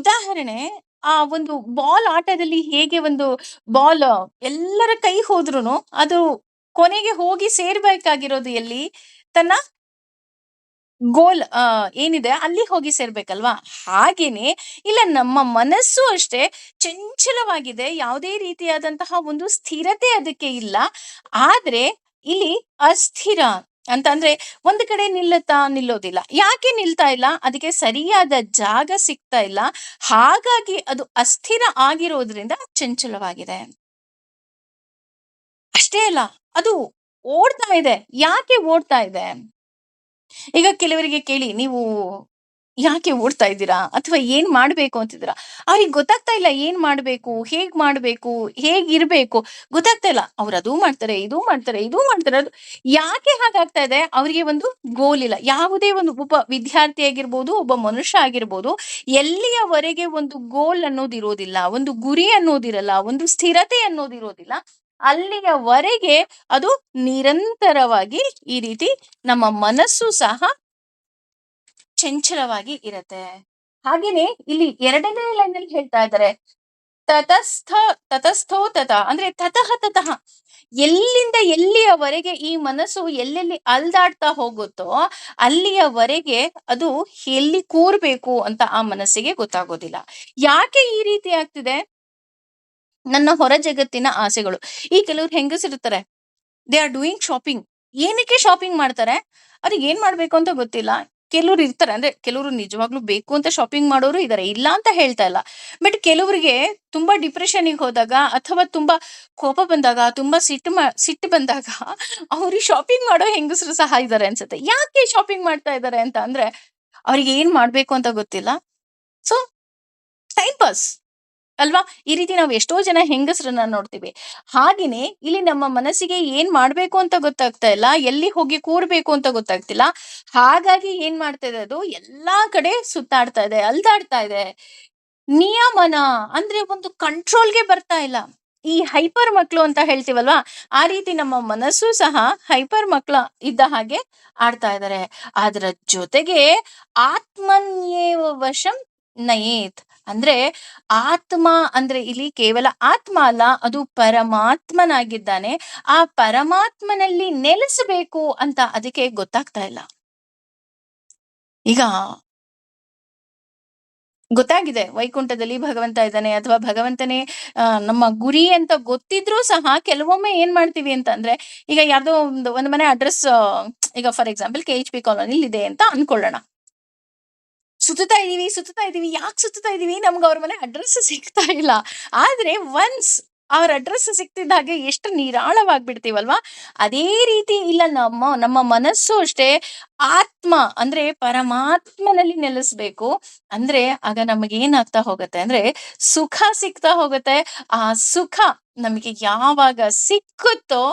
ಉದಾಹರಣೆ, ಆ ಒಂದು ಬಾಲ್ ಆಟದಲ್ಲಿ ಹೇಗೆ ಒಂದು ಬಾಲ್ ಎಲ್ಲರ ಕೈ ಹೋದ್ರುನು ಅದು ಕೊನೆಗೆ ಹೋಗಿ ಸೇರ್ಬೇಕಾಗಿರೋದು ಎಲ್ಲಿ? ತನ್ನ ಗೋಲ್ ಏನಿದೆ ಅಲ್ಲಿ ಹೋಗಿ ಸೇರ್ಬೇಕಲ್ವಾ? ಹಾಗೇನೆ ಇಲ್ಲ, ನಮ್ಮ ಮನಸ್ಸು ಅಷ್ಟೇ ಚಂಚಲವಾಗಿದೆ. ಯಾವುದೇ ರೀತಿಯಾದಂತಹ ಒಂದು ಸ್ಥಿರತೆ ಅದಕ್ಕೆ ಇಲ್ಲ. ಆದ್ರೆ ಇಲ್ಲಿ ಅಸ್ಥಿರ ಅಂತಂದ್ರೆ ಒಂದು ಕಡೆ ನಿಲ್ಲುತ್ತಾ? ನಿಲ್ಲೋದಿಲ್ಲ. ಯಾಕೆ ನಿಲ್ತಾ ಇಲ್ಲ? ಅದಕ್ಕೆ ಸರಿಯಾದ ಜಾಗ ಸಿಗ್ತಾ ಇಲ್ಲ. ಹಾಗಾಗಿ ಅದು ಅಸ್ಥಿರ ಆಗಿರೋದ್ರಿಂದ ಚಂಚಲವಾಗಿದೆ. ಅಷ್ಟೇ ಅಲ್ಲ, ಅದು ಓಡ್ತಾ ಇದೆ. ಯಾಕೆ ಓಡ್ತಾ ಇದೆ? ಈಗ ಕೆಲವರಿಗೆ ಕೇಳಿ, ನೀವು ಯಾಕೆ ಓಡ್ತಾ ಇದ್ದೀರಾ? ಅಥವಾ ಏನ್ ಮಾಡ್ಬೇಕು ಅಂತಿದ್ದೀರಾ? ಅವ್ರಿಗೆ ಗೊತ್ತಾಗ್ತಾ ಇಲ್ಲ, ಏನ್ ಮಾಡ್ಬೇಕು? ಹೇಗ್ ಮಾಡ್ಬೇಕು? ಹೇಗಿರ್ಬೇಕು? ಗೊತ್ತಾಗ್ತಾ ಇಲ್ಲ. ಅವ್ರು ಅದೂ ಮಾಡ್ತಾರೆ, ಇದೂ ಮಾಡ್ತಾರೆ, ಇದೂ ಮಾಡ್ತಾರೆ. ಯಾಕೆ ಹಾಗಾಗ್ತಾ ಇದೆ? ಅವರಿಗೆ ಒಂದು ಗೋಲ್ ಇಲ್ಲ. ಯಾವುದೇ ಒಂದು ಒಬ್ಬ ವಿದ್ಯಾರ್ಥಿ ಆಗಿರ್ಬೋದು, ಒಬ್ಬ ಮನುಷ್ಯ ಆಗಿರ್ಬೋದು, ಎಲ್ಲಿಯವರೆಗೆ ಒಂದು ಗೋಲ್ ಅನ್ನೋದಿರೋದಿಲ್ಲ, ಒಂದು ಗುರಿ ಅನ್ನೋದಿರಲ್ಲ, ಒಂದು ಸ್ಥಿರತೆ ಅನ್ನೋದಿರೋದಿಲ್ಲ, ಅಲ್ಲಿಯವರೆಗೆ ಅದು ನಿರಂತರವಾಗಿ ಈ ರೀತಿ ನಮ್ಮ ಮನಸ್ಸು ಸಹ ಚಂಚಲವಾಗಿ ಇರತ್ತೆ. ಹಾಗೇನೆ ಇಲ್ಲಿ 2ನೇ ಲೈನಲ್ಲಿ ಹೇಳ್ತಾ ಇದ್ದಾರೆ, ತತಸ್ಥ ತತಸ್ಥೋ ತತ ಅಂದ್ರೆ ತತಃ ತತಃ. ಎಲ್ಲಿಂದ ಎಲ್ಲಿಯವರೆಗೆ ಈ ಮನಸ್ಸು ಎಲ್ಲೆಲ್ಲಿ ಅಲ್ದಾಡ್ತಾ ಹೋಗುತ್ತೋ ಅಲ್ಲಿಯವರೆಗೆ ಅದು ಎಲ್ಲಿ ಕೂರ್ಬೇಕು ಅಂತ ಆ ಮನಸ್ಸಿಗೆ ಗೊತ್ತಾಗೋದಿಲ್ಲ. ಯಾಕೆ ಈ ರೀತಿ ಆಗ್ತಿದೆ? ನನ್ನ ಹೊರ ಜಗತ್ತಿನ ಆಸೆಗಳು. ಈ ಕೆಲವ್ರು ಹೆಂಗಸರಿರ್ತಾರೆ, ದೇ ಆರ್ ಡೂಯಿಂಗ್ ಶಾಪಿಂಗ್. ಏನಕ್ಕೆ ಶಾಪಿಂಗ್ ಮಾಡ್ತಾರೆ? ಅವ್ರಿಗೆ ಏನ್ ಮಾಡ್ಬೇಕು ಅಂತ ಗೊತ್ತಿಲ್ಲ. ಕೆಲವ್ರು ಇರ್ತಾರೆ, ಅಂದ್ರೆ ಕೆಲವ್ರು ನಿಜವಾಗ್ಲೂ ಬೇಕು ಅಂತ ಶಾಪಿಂಗ್ ಮಾಡೋರು ಇದಾರೆ, ಇಲ್ಲ ಅಂತ ಹೇಳ್ತಾ ಇಲ್ಲ. ಬಟ್ ಕೆಲವ್ರಿಗೆ ತುಂಬಾ ಡಿಪ್ರೆಷನ್‌ಗೆ ಹೋದಾಗ ಅಥವಾ ತುಂಬಾ ಕೋಪ ಬಂದಾಗ, ತುಂಬಾ ಸಿಟ್ಟು ಬಂದಾಗ ಅವ್ರಿಗೆ ಶಾಪಿಂಗ್ ಮಾಡೋ ಹೆಂಗಸರು ಸಹ ಇದಾರೆ ಅನ್ಸುತ್ತೆ. ಯಾಕೆ ಶಾಪಿಂಗ್ ಮಾಡ್ತಾ ಇದ್ದಾರೆ ಅಂತ ಅಂದ್ರೆ, ಅವ್ರಿಗೆ ಏನ್ ಮಾಡ್ಬೇಕು ಅಂತ ಗೊತ್ತಿಲ್ಲ. ಸೊ ಟೈಮ್ ಪಾಸ್ ಅಲ್ವಾ? ಈ ರೀತಿ ನಾವು ಎಷ್ಟೋ ಜನ ಹೆಂಗಸರನ್ನ ನೋಡ್ತೀವಿ. ಹಾಗೇನೆ ಇಲ್ಲಿ ನಮ್ಮ ಮನಸ್ಸಿಗೆ ಏನ್ ಮಾಡ್ಬೇಕು ಅಂತ ಗೊತ್ತಾಗ್ತಾ ಇಲ್ಲ. ಎಲ್ಲಿ ಹೋಗಿ ಕೂರ್ಬೇಕು ಅಂತ ಗೊತ್ತಾಗ್ತಿಲ್ಲ. ಹಾಗಾಗಿ ಏನ್ ಮಾಡ್ತಾ ಇದೆ, ಅದು ಎಲ್ಲಾ ಕಡೆ ಸುತ್ತಾಡ್ತಾ ಇದೆ, ಅಲ್ದಾಡ್ತಾ ಇದೆ. ನಿಯಮನ ಅಂದ್ರೆ ಒಂದು ಕಂಟ್ರೋಲ್‌ಗೆ ಬರ್ತಾ ಇಲ್ಲ. ಈ ಹೈಪರ್ ಮಕ್ಳು ಅಂತ ಹೇಳ್ತೀವಲ್ವಾ? ಆ ರೀತಿ ನಮ್ಮ ಮನಸ್ಸು ಸಹ ಹೈಪರ್ ಮಕ್ಳ ಇದ್ದ ಹಾಗೆ ಆಡ್ತಾ ಇದ್ದಾರೆ. ಅದರ ಜೊತೆಗೆ ಆತ್ಮನ್ಯೇವ ವಶಂ ನಯೇತ್. ಅಂದ್ರೆ ಆತ್ಮ ಅಂದ್ರೆ ಇಲ್ಲಿ ಕೇವಲ ಆತ್ಮ ಅಲ್ಲ, ಅದು ಪರಮಾತ್ಮನಾಗಿದ್ದಾನೆ. ಆ ಪರಮಾತ್ಮನಲ್ಲಿ ನೆಲೆಸಬೇಕು ಅಂತ ಅದಕ್ಕೆ ಗೊತ್ತಾಗ್ತಾ ಇಲ್ಲ. ಈಗ ಗೊತ್ತಾಗಿದೆ, ವೈಕುಂಠದಲ್ಲಿ ಭಗವಂತ ಇದ್ದಾನೆ ಅಥವಾ ಭಗವಂತನೇ ನಮ್ಮ ಗುರಿ ಅಂತ ಗೊತ್ತಿದ್ರೂ ಸಹ ಕೆಲವೊಮ್ಮೆ ಏನ್ ಮಾಡ್ತೀವಿ ಅಂತಂದ್ರೆ, ಈಗ ಯಾವ್ದೋ ಒಂದು ಮನೆ ಅಡ್ರೆಸ್, ಈಗ ಫಾರ್ ಎಕ್ಸಾಂಪಲ್ KHP ಕಾಲೋನಿಲಿ ಇದೆ ಅಂತ ಅನ್ಕೊಳ್ಳೋಣ. ಸುತ್ತುತ್ತಾ ಇದೀವಿ. ಯಾಕೆ ಸುತ್ತುತ್ತಾ ಇದೀವಿ? ನಮ್ಗೆ ಅವ್ರ ಮನೆ ಅಡ್ರೆಸ್ ಸಿಗ್ತಾ ಇಲ್ಲ. ಆದ್ರೆ ಒನ್ಸ್ ಅವ್ರ ಅಡ್ರೆಸ್ ಸಿಕ್ತಿದ್ದ ಹಾಗೆ ಎಷ್ಟು ನಿರಾಳವಾಗ್ಬಿಡ್ತೀವಲ್ವಾ? ಅದೇ ರೀತಿ ಇಲ್ಲ ನಮ್ಮ ಮನಸ್ಸು ಅಷ್ಟೇ ಆತ್ಮ ಅಂದ್ರೆ ಪರಮಾತ್ಮನಲ್ಲಿ ನೆಲೆಸ್ಬೇಕು. ಅಂದ್ರೆ ಆಗ ನಮಗೇನಾಗ್ತಾ ಹೋಗುತ್ತೆ ಅಂದ್ರೆ ಸುಖ ಸಿಗ್ತಾ ಹೋಗುತ್ತೆ. ಆ ಸುಖ ನಮಗೆ ಯಾವಾಗ ಸಿಕ್ಕುತ್ತೋ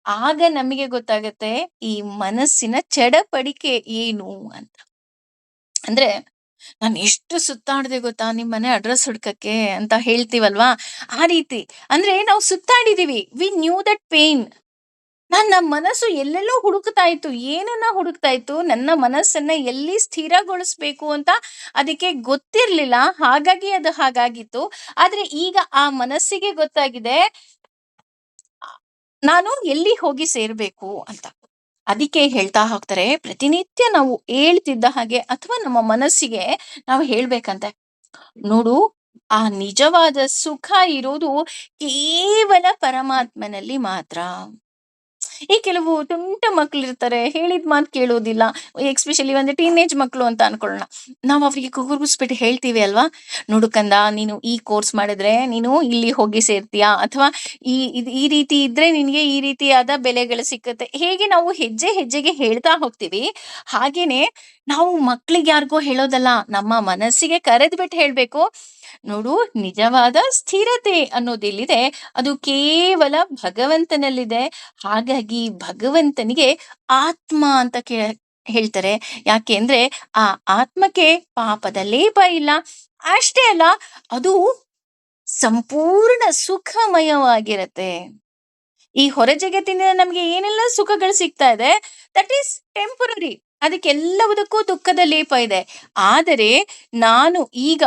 ಆಗ ನಮಗೆ ಗೊತ್ತಾಗತ್ತೆ ಈ ಮನಸ್ಸಿನ ಚಡಪಡಿಕೆ ಏನು ಅಂತ. ಅಂದ್ರೆ ನಾನ್ ಎಷ್ಟು ಸುತ್ತಾಡ್ದೆ ಗೊತ್ತಾ ನಿಮ್ ಮನೆ ಅಡ್ರೆಸ್ ಹುಡ್ಕಕ್ಕೆ ಅಂತ ಹೇಳ್ತೀವಲ್ವಾ? ಆ ರೀತಿ. ಅಂದ್ರೆ ನಾವು ಸುತ್ತಾಡಿದೀವಿ. We knew that pain. ನಮ್ಮ ಮನಸ್ಸು ಎಲ್ಲೆಲ್ಲೋ ಹುಡುಕ್ತಾ ಇತ್ತು. ಏನನ್ನ ಹುಡುಕ್ತಾ ಇತ್ತು? ನನ್ನ ಮನಸ್ಸನ್ನ ಎಲ್ಲಿ ಸ್ಥಿರಗೊಳಿಸ್ಬೇಕು ಅಂತ ಅದಕ್ಕೆ ಗೊತ್ತಿರ್ಲಿಲ್ಲ. ಹಾಗಾಗಿ ಅದು ಹಾಗಾಗಿತ್ತು. ಆದ್ರೆ ಈಗ ಆ ಮನಸ್ಸಿಗೆ ಗೊತ್ತಾಗಿದೆ ನಾನು ಎಲ್ಲಿ ಹೋಗಿ ಸೇರ್ಬೇಕು ಅಂತ. ಅದಕ್ಕೆ ಹೇಳ್ತಾ ಹೋಗ್ತಾರೆ ಪ್ರತಿನಿತ್ಯ ನಾವು ಹೇಳ್ತಿದ್ದ ಹಾಗೆ ಅಥವಾ ನಮ್ಮ ಮನಸ್ಸಿಗೆ ನಾವು ಹೇಳ್ಬೇಕಂತೆ, ನೋಡು ಆ ನಿಜವಾದ ಸುಖ ಇರೋದು ಕೇವಲ ಪರಮಾತ್ಮನಲ್ಲಿ ಮಾತ್ರ. ಈ ಕೆಲವು ತುಂಟ ಮಕ್ಳಿರ್ತಾರೆ, ಹೇಳಿದ ಮಾತು ಕೇಳೋದಿಲ್ಲ. ಎಸ್ಪೆಷಲಿ ಒಂದು ಟೀನೇಜ್ ಮಕ್ಕಳು ಅಂತ ಅನ್ಕೊಳ್ಳೋಣ. ನಾವು ಅವ್ರಿಗೆ ಕುಗುರ್ಗಿಸ್ಬಿಟ್ಟು ಹೇಳ್ತೀವಿ ಅಲ್ವಾ, ನೋಡು ಕಂದ, ನೀನು ಈ ಕೋರ್ಸ್ ಮಾಡಿದ್ರೆ ನೀನು ಇಲ್ಲಿ ಹೋಗಿ ಸೇರ್ತೀಯಾ, ಅಥವಾ ಈ ರೀತಿ ಇದ್ರೆ ನಿನ್ಗೆ ಈ ರೀತಿಯಾದ ಬೆಲೆಗಳು ಸಿಕ್ಕತ್ತೆ. ಹೇಗೆ ನಾವು ಹೆಜ್ಜೆ ಹೆಜ್ಜೆಗೆ ಹೇಳ್ತಾ ಹೋಗ್ತೀವಿ, ಹಾಗೇನೆ ನಾವು ಮಕ್ಳಿಗೆ ಯಾರಿಗೋ ಹೇಳೋದಲ್ಲ, ನಮ್ಮ ಮನಸ್ಸಿಗೆ ಕರೆದು ಬಿಟ್ಟು ಹೇಳ್ಬೇಕು, ನೋಡು ನಿಜವಾದ ಸ್ಥಿರತೆ ಅನ್ನೋದೆಲ್ಲಿದೆ ಅದು ಕೇವಲ ಭಗವಂತನಲ್ಲಿದೆ. ಹಾಗಾಗಿ ಭಗವಂತನಿಗೆ ಆತ್ಮ ಅಂತ ಹೇಳ್ತಾರೆ. ಯಾಕೆ ಅಂದ್ರೆ ಆ ಆತ್ಮಕ್ಕೆ ಪಾಪದ ಲೇಪ ಇಲ್ಲ. ಅಷ್ಟೇ ಅಲ್ಲ, ಅದು ಸಂಪೂರ್ಣ ಸುಖಮಯವಾಗಿರತ್ತೆ. ಈ ಹೊರ ಜಗತ್ತಿನಿಂದ ನಮ್ಗೆ ಏನೆಲ್ಲ ಸುಖಗಳು ಸಿಗ್ತಾ ಇದೆ, ದಟ್ ಈಸ್ ಟೆಂಪರರಿ. ಅದಕ್ಕೆಲ್ಲವುದಕ್ಕೂ ದುಃಖದ ಲೇಪ ಇದೆ. ಆದರೆ ನಾನು ಈಗ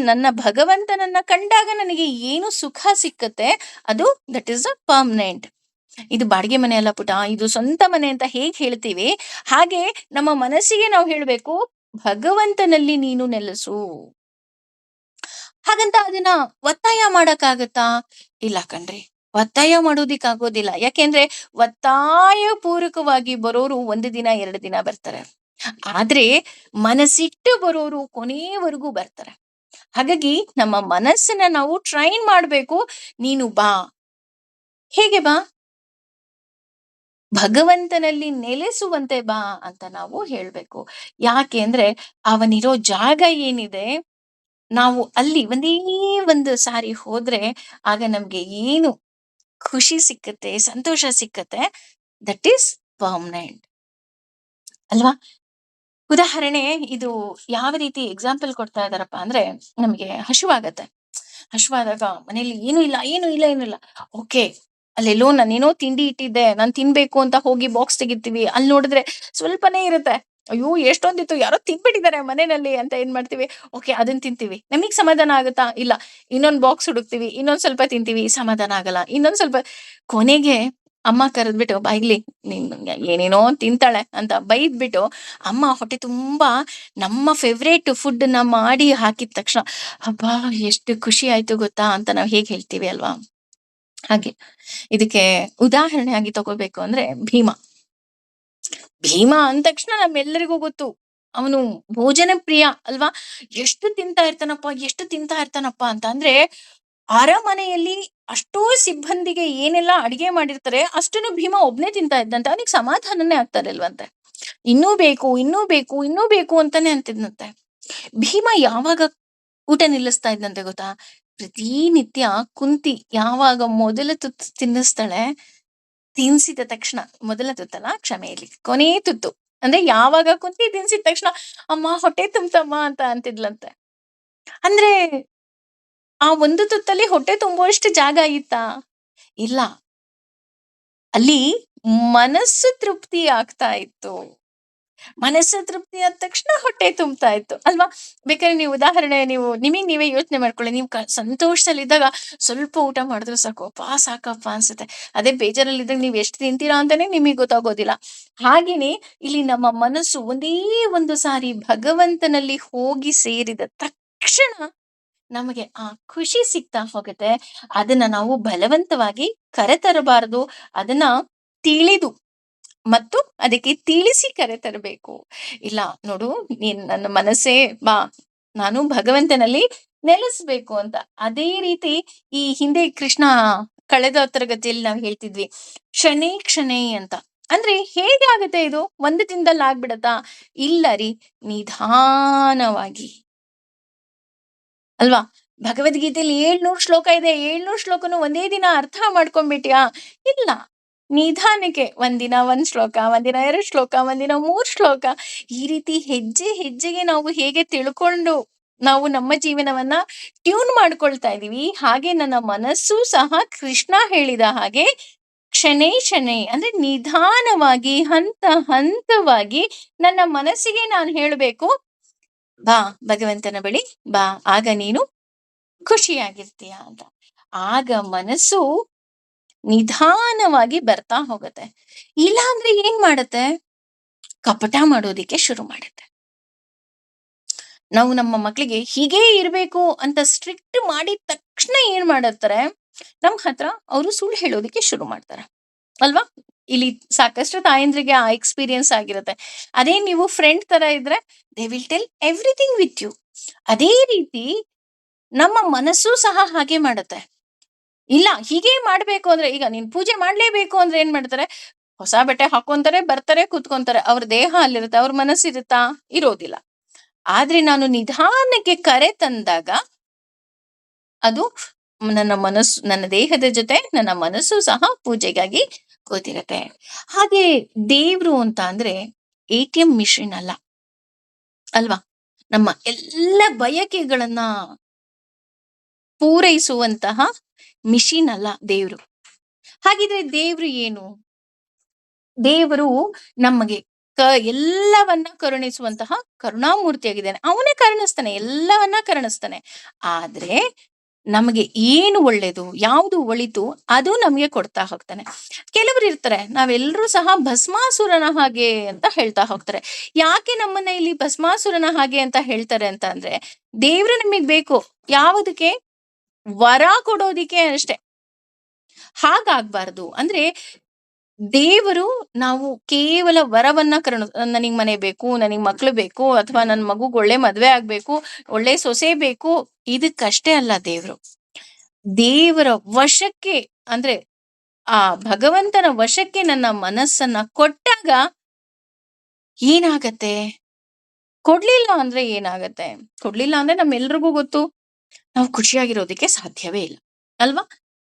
ನನ್ನ ಭಗವಂತನನ್ನ ಕಂಡಾಗ ನನಗೆ ಏನು ಸುಖ ಸಿಕ್ಕತ್ತೆ, ಅದು ದಟ್ ಈಸ್ ಅ ಪರ್ಮನೆಂಟ್. ಇದು ಬಾಡಿಗೆ ಮನೆ ಅಲ್ಲ ಪುಟ, ಇದು ಸ್ವಂತ ಮನೆ ಅಂತ ಹೇಗ್ ಹೇಳ್ತೀವಿ, ಹಾಗೆ ನಮ್ಮ ಮನಸ್ಸಿಗೆ ನಾವು ಹೇಳ್ಬೇಕು, ಭಗವಂತನಲ್ಲಿ ನೀನು ನೆಲೆಸು. ಹಾಗಂತ ಅದನ್ನ ಒತ್ತಾಯ ಮಾಡಕ್ಕಾಗತ್ತಾ? ಇಲ್ಲ ಕಣ್ರಿ, ಒತ್ತಾಯ ಮಾಡೋದಿಕ್ಕಾಗೋದಿಲ್ಲ. ಯಾಕೆಂದ್ರೆ ಒತ್ತಾಯ ಪೂರ್ವಕವಾಗಿ ಬರೋರು ಒಂದು ದಿನ 2 ದಿನ ಬರ್ತಾರೆ. ಆದ್ರೆ ಮನಸ್ಸಿಟ್ಟು ಬರೋರು ಕೊನೆಯವರೆಗೂ ಬರ್ತಾರೆ. ಹಾಗಾಗಿ ನಮ್ಮ ಮನಸ್ಸನ್ನ ನಾವು ಟ್ರೈನ್ ಮಾಡ್ಬೇಕು. ನೀನು ಬಾ. ಹೇಗೆ ಬಾ? ಭಗವಂತನಲ್ಲಿ ನೆಲೆಸುವಂತೆ ಬಾ ಅಂತ ನಾವು ಹೇಳ್ಬೇಕು. ಯಾಕೆ ಅಂದ್ರೆ ಅವನಿರೋ ಜಾಗ ಏನಿದೆ, ನಾವು ಅಲ್ಲಿ ಒಂದೇ ಒಂದು ಸಾರಿ ಹೋದ್ರೆ ಆಗ ನಮ್ಗೆ ಏನು ಖುಷಿ ಸಿಕ್ಕತ್ತೆ, ಸಂತೋಷ ಸಿಕ್ಕತ್ತೆ, ದಟ್ ಈಸ್ ಪರ್ಮನೆಂಟ್ ಅಲ್ವಾ? ಉದಾಹರಣೆ ಇದು ಯಾವ ರೀತಿ ಎಕ್ಸಾಂಪಲ್ ಕೊಡ್ತಾ ಇದಾರಪ್ಪ ಅಂದ್ರೆ, ನಮ್ಗೆ ಹಶುವಾದಾಗ ಮನೇಲಿ ಏನು ಇಲ್ಲ. ಓಕೆ, ಅಲ್ಲೆಲ್ಲೋ ನಾನೇನೋ ತಿಂಡಿ ಇಟ್ಟಿದ್ದೆ, ನಾನ್ ತಿನ್ಬೇಕು ಅಂತ ಹೋಗಿ ಬಾಕ್ಸ್ ತೆಗಿತೀವಿ. ಅಲ್ಲಿ ನೋಡಿದ್ರೆ ಸ್ವಲ್ಪನೇ ಇರುತ್ತೆ. ಅಯ್ಯೋ ಎಷ್ಟೊಂದಿತ್ತು, ಯಾರೋ ತಿನ್ಬಿಟ್ಟಿದ್ದಾರೆ ಮನೆಯಲ್ಲಿ ಅಂತ ಏನ್ ಮಾಡ್ತೀವಿ, ಓಕೆ ಅದನ್ನ ತಿಂತೀವಿ. ನಮಗ್ ಸಮಾಧಾನ ಆಗುತ್ತಾ? ಇಲ್ಲ. ಇನ್ನೊಂದ್ ಬಾಕ್ಸ್ ಹುಡುಕ್ತಿವಿ, ಇನ್ನೊಂದ್ ಸ್ವಲ್ಪ ತಿಂತೀವಿ, ಸಮಾಧಾನ ಆಗಲ್ಲ. ಇನ್ನೊಂದ್ ಸ್ವಲ್ಪ, ಕೊನೆಗೆ ಅಮ್ಮ ಕರೆದ್ಬಿಟ್ಟು ಬಾಯ್ಲಿ, ನೀನ್ ಏನೇನೋ ತಿಂತಾಳೆ ಅಂತ ಬೈದ್ಬಿಟ್ಟು ಅಮ್ಮ ಹೊಟ್ಟೆ ತುಂಬಾ ನಮ್ಮ ಫೇವ್ರೇಟ್ ಫುಡ್ ನ ಮಾಡಿ ಹಾಕಿದ ತಕ್ಷಣ ಹಬ್ಬಾ ಎಷ್ಟು ಖುಷಿ ಆಯ್ತು ಗೊತ್ತಾ ಅಂತ ನಾವ್ ಹೇಗ್ ಹೇಳ್ತೀವಿ ಅಲ್ವಾ? ಹಾಗೆ ಇದಕ್ಕೆ ಉದಾಹರಣೆ ಆಗಿ ತಗೋಬೇಕು ಅಂದ್ರೆ ಭೀಮ ಅಂದ ತಕ್ಷಣ ನಮ್ಮೆಲ್ಲರಿಗೂ ಗೊತ್ತು, ಅವನು ಭೋಜನ ಪ್ರಿಯ ಅಲ್ವಾ? ಎಷ್ಟು ತಿಂತಾ ಇರ್ತಾನಪ್ಪ ಅಂತ ಅಂದ್ರೆ, ಅರಮನೆಯಲ್ಲಿ ಅಷ್ಟೋ ಸಿಬ್ಬಂದಿಗೆ ಏನೆಲ್ಲ ಅಡಿಗೆ ಮಾಡಿರ್ತಾರೆ ಅಷ್ಟನ್ನು ಭೀಮ ಒಬ್ನೇ ತಿಂತಾ ಇದ್ದಂತೆ. ಅವನಿಗೆ ಸಮಾಧಾನನೇ ಆಗ್ತಾ ಇಲ್ವಂತೆ. ಇನ್ನೂ ಬೇಕು ಅಂತಾನೆ ಅಂತಿದ್ನಂತೆ. ಭೀಮ ಯಾವಾಗ ಊಟ ನಿಲ್ಲಿಸ್ತಾ ಇದ್ದಂತೆ ಗೊತ್ತಾ? ಪ್ರತಿನಿತ್ಯ ಕುಂತಿ ಯಾವಾಗ ಮೊದಲ ತುತ್ತು ತಿನ್ನಿಸ್ತಾಳೆ, ತಿನ್ಸಿದ ತಕ್ಷಣ, ಮೊದಲ ತುತ್ತಲ್ಲ, ಕ್ಷಮೆ ಇರ್ಲಿ, ಕೊನೆ ತುತ್ತು ಅಂದ್ರೆ ಯಾವಾಗ ಕುಂತಿ ತಿನ್ಸಿದ ತಕ್ಷಣ ಅಮ್ಮ ಹೊಟ್ಟೆ ತುಂಬ್ತಮ್ಮ ಅಂತ ಅಂತಿದ್ಲಂತೆ. ಅಂದ್ರೆ ಆ ಒಂದು ತುತ್ತಲ್ಲಿ ಹೊಟ್ಟೆ ತುಂಬುವಷ್ಟು ಜಾಗ ಇತ್ತಾ? ಇಲ್ಲ. ಅಲ್ಲಿ ಮನಸ್ಸು ತೃಪ್ತಿ ಆಗ್ತಾ ಇತ್ತು. ಮನಸ್ಸು ತೃಪ್ತಿ ಆದ ತಕ್ಷಣ ಹೊಟ್ಟೆ ತುಂಬ್ತಾ ಇತ್ತು ಅಲ್ವಾ? ಬೇಕಾದ್ರೆ ನೀವು ಉದಾಹರಣೆ ನಿಮಗ್ ನೀವೇ ಯೋಚನೆ ಮಾಡ್ಕೊಳ್ಳಿ. ನೀವು ಸಂತೋಷದಲ್ಲಿದ್ದಾಗ ಸ್ವಲ್ಪ ಊಟ ಮಾಡಿದ್ರೆ ಸಾಕಪ್ಪ ಅನ್ಸುತ್ತೆ. ಅದೇ ಬೇಜಾರಲ್ಲಿದ್ದಾಗ ನೀವ್ ಎಷ್ಟು ತಿಂತೀರಾ ಅಂತಾನೆ ನಿಮಗ್ ಗೊತ್ತಾಗೋದಿಲ್ಲ. ಹಾಗೇನೆ ಇಲ್ಲಿ ನಮ್ಮ ಮನಸ್ಸು ಒಂದೇ ಒಂದು ಸಾರಿ ಭಗವಂತನಲ್ಲಿ ಹೋಗಿ ಸೇರಿದ ತಕ್ಷಣ ನಮಗೆ ಆ ಖುಷಿ ಸಿಗ್ತಾ ಹೋಗುತ್ತೆ. ಅದನ್ನ ನಾವು ಬಲವಂತವಾಗಿ ಕರೆತರಬಾರದು. ಅದನ್ನ ತಿಳಿದು ಮತ್ತು ಅದಕ್ಕೆ ತಿಳಿಸಿ ಕರೆತರಬೇಕು. ಇಲ್ಲ ನೋಡು, ನೀನ್ ನನ್ನ ಮನಸ್ಸೇ ಬಾ, ನಾನು ಭಗವಂತನಲ್ಲಿ ನೆಲೆಸ್ಬೇಕು ಅಂತ. ಅದೇ ರೀತಿ ಈ ಹಿಂದೆ ಕೃಷ್ಣ ಕಳೆದ ತರಗತಿಯಲ್ಲಿ ನಾವು ಹೇಳ್ತಿದ್ವಿ ಶನೈ ಕ್ಷಣೈ ಅಂತ. ಅಂದ್ರೆ ಹೇಗೆ ಆಗುತ್ತೆ ಇದು? ಒಂದು ದಿನದಲ್ಲಿ ಆಗ್ಬಿಡತ್ತಾ? ಇಲ್ಲ ರೀ, ನಿಧಾನವಾಗಿ ಅಲ್ವಾ? ಭಗವದ್ಗೀತೆಯಲ್ಲಿ 700 ಶ್ಲೋಕ ಇದೆ. 700 ಶ್ಲೋಕನು ಒಂದೇ ದಿನ ಅರ್ಥ ಮಾಡ್ಕೊಂಡ್ಬಿಟ್ಯಾ? ಇಲ್ಲ. ನಿಧಾನಕ್ಕೆ ಒಂದಿನ 1 ಶ್ಲೋಕ, ಒಂದಿನ 2 ಶ್ಲೋಕ, ಒಂದಿನ 3 ಶ್ಲೋಕ, ಈ ರೀತಿ ಹೆಜ್ಜೆ ಹೆಜ್ಜೆಗೆ ನಾವು ಹೇಗೆ ತಿಳ್ಕೊಂಡು ನಾವು ನಮ್ಮ ಜೀವನವನ್ನ ಟ್ಯೂನ್ ಮಾಡ್ಕೊಳ್ತಾ ಇದೀವಿ, ಹಾಗೆ ನನ್ನ ಮನಸ್ಸು ಸಹ ಕೃಷ್ಣ ಹೇಳಿದ ಹಾಗೆ ಶನೈ ಶನೈ ಅಂದ್ರೆ ನಿಧಾನವಾಗಿ, ಹಂತ ಹಂತವಾಗಿ ನನ್ನ ಮನಸ್ಸಿಗೆ ನಾನು ಹೇಳಬೇಕು, ಬಾ ಭಗವಂತನ ಬಳಿ ಬಾ, ಆಗ ನೀನು ಖುಷಿಯಾಗಿರ್ತೀಯ ಅಂತ. ಆಗ ಮನಸ್ಸು ನಿಧಾನವಾಗಿ ಬರ್ತಾ ಹೋಗುತ್ತೆ. ಇಲ್ಲ ಅಂದ್ರೆ ಏನ್ ಮಾಡತ್ತೆ? ಕಪಟ ಮಾಡೋದಿಕ್ಕೆ ಶುರು ಮಾಡುತ್ತೆ. ನಾವು ನಮ್ಮ ಮಕ್ಕಳಿಗೆ ಹೀಗೇ ಇರ್ಬೇಕು ಅಂತ ಸ್ಟ್ರಿಕ್ಟ್ ಮಾಡಿದ ತಕ್ಷಣ ಏನ್ ಮಾಡತ್ತಾರೆ, ನಮ್ ಹತ್ರ ಅವರು ಸುಳ್ಳು ಹೇಳೋದಿಕ್ಕೆ ಶುರು ಮಾಡ್ತಾರೆ ಅಲ್ವಾ? ಇಲ್ಲಿ ಸಾಕಷ್ಟು ತಾಯಂದ್ರಿಗೆ ಆ ಎಕ್ಸ್ಪೀರಿಯನ್ಸ್ ಆಗಿರುತ್ತೆ. ಅದೇ ನೀವು ಫ್ರೆಂಡ್ ತರ ಇದ್ರೆ they will tell everything with you. ಅದೇ ರೀತಿ ನಮ್ಮ ಮನಸ್ಸು ಸಹ ಹಾಗೆ ಮಾಡುತ್ತೆ. ಇಲ್ಲ ಹೀಗೆ ಮಾಡ್ಬೇಕು ಅಂದ್ರೆ, ಈಗ ನೀನ್ ಪೂಜೆ ಮಾಡ್ಲೇಬೇಕು ಅಂದ್ರೆ ಏನ್ ಮಾಡ್ತಾರೆ? ಹೊಸ ಬಟ್ಟೆ ಹಾಕೊಂತಾರೆ, ಬರ್ತಾರೆ, ಕೂತ್ಕೊಂತಾರೆ. ಅವ್ರ ದೇಹ ಅಲ್ಲಿರುತ್ತೆ, ಅವ್ರ ಮನಸ್ಸಿರುತ್ತಾ? ಇರೋದಿಲ್ಲ. ಆದ್ರೆ ನಾನು ನಿಧಾನಕ್ಕೆ ಕರೆ ತಂದಾಗ ಅದು ನನ್ನ ದೇಹದ ಜೊತೆ ನನ್ನ ಮನಸ್ಸು ಸಹ ಪೂಜೆಗಾಗಿ ಕೂತಿರತ್ತೆ. ಹಾಗೆ ದೇವ್ರು ಅಂತ ಅಂದ್ರೆ ATM ಮಿಷಿನ್ ಅಲ್ಲ ಅಲ್ವಾ? ನಮ್ಮ ಎಲ್ಲ ಬಯಕೆಗಳನ್ನ ಪೂರೈಸುವಂತಹ ಮಿಷಿನ್ ಅಲ್ಲ ದೇವ್ರು. ಹಾಗಿದ್ರೆ ದೇವ್ರು ಏನು? ದೇವರು ನಮಗೆ ಎಲ್ಲವನ್ನ ಕರುಣಿಸುವಂತಹ ಕರುಣಾಮೂರ್ತಿಯಾಗಿದ್ದಾನೆ. ಅವನೇ ಕರುಣಿಸ್ತಾನೆ, ಎಲ್ಲವನ್ನ ಕರುಣಿಸ್ತಾನೆ. ಆದ್ರೆ ನಮಗೆ ಏನು ಒಳ್ಳೇದು, ಯಾವುದು ಒಳಿತು, ಅದು ನಮಗೆ ಕೊಡ್ತಾ ಹೋಗ್ತಾನೆ. ಕೆಲವರು ಇರ್ತಾರೆ, ನಾವೆಲ್ಲರೂ ಸಹ ಭಸ್ಮಾಸುರನ ಹಾಗೆ ಅಂತ ಹೇಳ್ತಾ ಹೋಗ್ತಾರೆ. ಯಾಕೆ ನಮ್ಮನ್ನ ಇಲ್ಲಿ ಭಸ್ಮಾಸುರನ ಹಾಗೆ ಅಂತ ಹೇಳ್ತಾರೆ ಅಂತ ಅಂದ್ರೆ, ದೇವ್ರು ನಮಗ್ ಬೇಕು ಯಾವುದಕ್ಕೆ? ವರ ಕೊಡೋದಿಕ್ಕೆ ಅಷ್ಟೇ. ಹಾಗಾಗ್ಬಾರ್ದು. ಅಂದ್ರೆ ದೇವರು ನಾವು ಕೇವಲ ವರವನ್ನ ನನಗ್ ಮನೆ ಬೇಕು, ನನಗ್ ಮಕ್ಳು ಬೇಕು, ಅಥವಾ ನನ್ ಮಗುಗ್ ಒಳ್ಳೆ ಮದ್ವೆ ಆಗ್ಬೇಕು, ಒಳ್ಳೆ ಸೊಸೆ ಬೇಕು, ಇದಕ್ಕಷ್ಟೇ ಅಲ್ಲ ದೇವ್ರು. ದೇವರ ವಶಕ್ಕೆ ಅಂದ್ರೆ ಆ ಭಗವಂತನ ವಶಕ್ಕೆ ನನ್ನ ಮನಸ್ಸನ್ನ ಕೊಟ್ಟಾಗ ಏನಾಗತ್ತೆ? ಕೊಡ್ಲಿಲ್ಲ ಅಂದ್ರೆ ಏನಾಗತ್ತೆ? ಕೊಡ್ಲಿಲ್ಲ ಅಂದ್ರೆ ನಮ್ಮೆಲ್ರಿಗೂ ಗೊತ್ತು, ನಾವು ಖುಷಿಯಾಗಿರೋದಕ್ಕೆ ಸಾಧ್ಯವೇ ಇಲ್ಲ ಅಲ್ವಾ?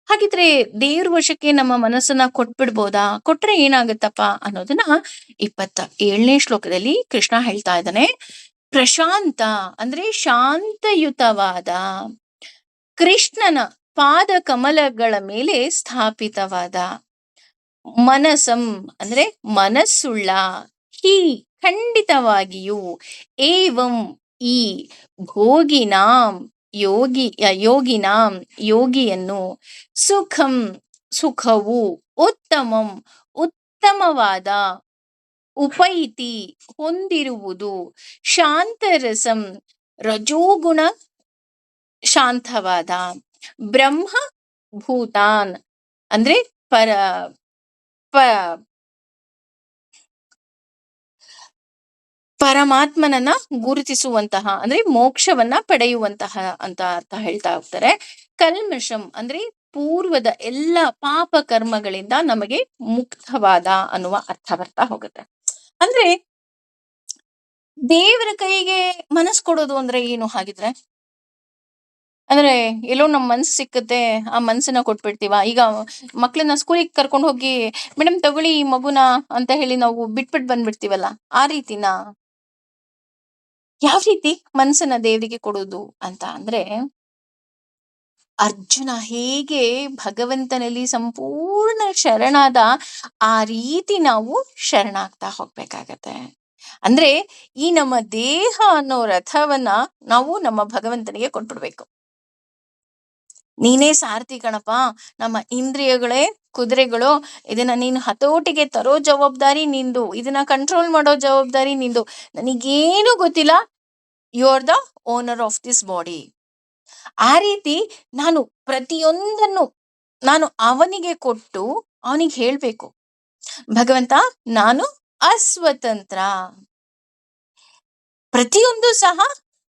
ಹಾಗಿದ್ರೆ ದೇವ್ರ ವಶಕ್ಕೆ ನಮ್ಮ ಮನಸ್ಸನ್ನ ಕೊಟ್ಬಿಡ್ಬೋದಾ? ಕೊಟ್ರೆ ಏನಾಗತ್ತಪ್ಪ ಅನ್ನೋದನ್ನ 27ನೇ ಶ್ಲೋಕದಲ್ಲಿ ಕೃಷ್ಣ ಹೇಳ್ತಾ ಇದ್ದಾನೆ. ಪ್ರಶಾಂತ ಅಂದ್ರೆ ಶಾಂತಯುತವಾದ ಕೃಷ್ಣನ ಪಾದ ಕಮಲಗಳ ಮೇಲೆ ಸ್ಥಾಪಿತವಾದ ಮನಸಂ ಅಂದ್ರೆ ಮನಸ್ಸುಳ್ಳ, ಹೀ ಖಂಡಿತವಾಗಿಯೂ, ಏವಂ ಈ ಭೋಗಿನಾಂ ಯೋಗಿನಾಂ ಯೋಗಿಯನ್ನು, ಸುಖಂ ಸುಖವು, ಉತ್ತಮಂ ಉತ್ತಮವಾದ, ಉಪೈತಿ ಹೊಂದಿರುವುದು, ಶಾಂತರಸಂ ರಜೋಗುಣ ಶಾಂತವಾದ, ಬ್ರಹ್ಮ ಭೂತಾನ್ ಅಂದ್ರೆ ಪರ ಪ ಪರಮಾತ್ಮನನ್ನ ಗುರುತಿಸುವಂತಹ ಅಂದ್ರೆ ಮೋಕ್ಷವನ್ನ ಪಡೆಯುವಂತಹ ಅಂತ ಅರ್ಥ ಹೇಳ್ತಾ ಹೋಗ್ತಾರೆ. ಕಲ್ಮಶಂ ಅಂದ್ರೆ ಪೂರ್ವದ ಎಲ್ಲ ಪಾಪ ಕರ್ಮಗಳಿಂದ ನಮಗೆ ಮುಕ್ತವಾದ ಅನ್ನುವ ಅರ್ಥ ಬರ್ತಾ ಹೋಗುತ್ತೆ. ಅಂದ್ರೆ ದೇವರ ಕೈಗೆ ಮನಸ್ಸು ಕೊಡೋದು ಅಂದ್ರೆ ಏನು ಹಾಗಿದ್ರೆ? ಅಂದ್ರೆ ಎಲ್ಲೋ ನಮ್ ಮನ್ಸು ಸಿಕ್ಕುತ್ತೆ, ಆ ಮನ್ಸನ್ನ ಕೊಟ್ಬಿಡ್ತೀವ? ಈಗ ಮಕ್ಳನ್ನ ಸ್ಕೂಲಿಗೆ ಕರ್ಕೊಂಡು ಹೋಗಿ ಮೇಡಮ್ ತಗೊಳ್ಳಿ ಈ ಮಗುನ ಅಂತ ಹೇಳಿ ನಾವು ಬಂದ್ಬಿಡ್ತೀವಲ್ಲ, ಆ ರೀತಿನಾ? ಯಾವ ರೀತಿ ಮನ್ಸನ್ನ ದೇವರಿಗೆ ಕೊಡೋದು ಅಂತ ಅಂದ್ರೆ, ಅರ್ಜುನ ಹೇಗೆ ಭಗವಂತನಲ್ಲಿ ಸಂಪೂರ್ಣ ಶರಣಾದ, ಆ ರೀತಿ ನಾವು ಶರಣಾಗ್ತಾ ಹೋಗ್ಬೇಕಾಗತ್ತೆ. ಅಂದ್ರೆ ಈ ನಮ್ಮ ದೇಹ ಅನ್ನೋ ರಥವನ್ನ ನಾವು ನಮ್ಮ ಭಗವಂತನಿಗೆ ಕೊಟ್ಬಿಡ್ಬೇಕು. ನೀನೇ ಸಾರಥಿ ಕಣಪ್ಪ, ನಮ್ಮ ಇಂದ್ರಿಯಗಳೇ ಕುದುರೆಗಳು, ಇದನ್ನ ನೀನು ಹತೋಟಿಗೆ ತರೋ ಜವಾಬ್ದಾರಿ ನಿಂದು, ಇದನ್ನ ಕಂಟ್ರೋಲ್ ಮಾಡೋ ಜವಾಬ್ದಾರಿ ನಿಂದು. ನನಗೇನು ಗೊತ್ತಿಲ್ಲ, you are the owner of this body. ಆ ರೀತಿ ನಾನು ಪ್ರತಿಯೊಂದನ್ನು ನಾನು ಅವನಿಗೆ ಕೊಟ್ಟು ಅವನಿಗೆ ಹೇಳ್ಬೇಕು, ಭಗವಂತ, ನಾನು ಅಸ್ವತಂತ್ರ, ಪ್ರತಿಯೊಂದು ಸಹ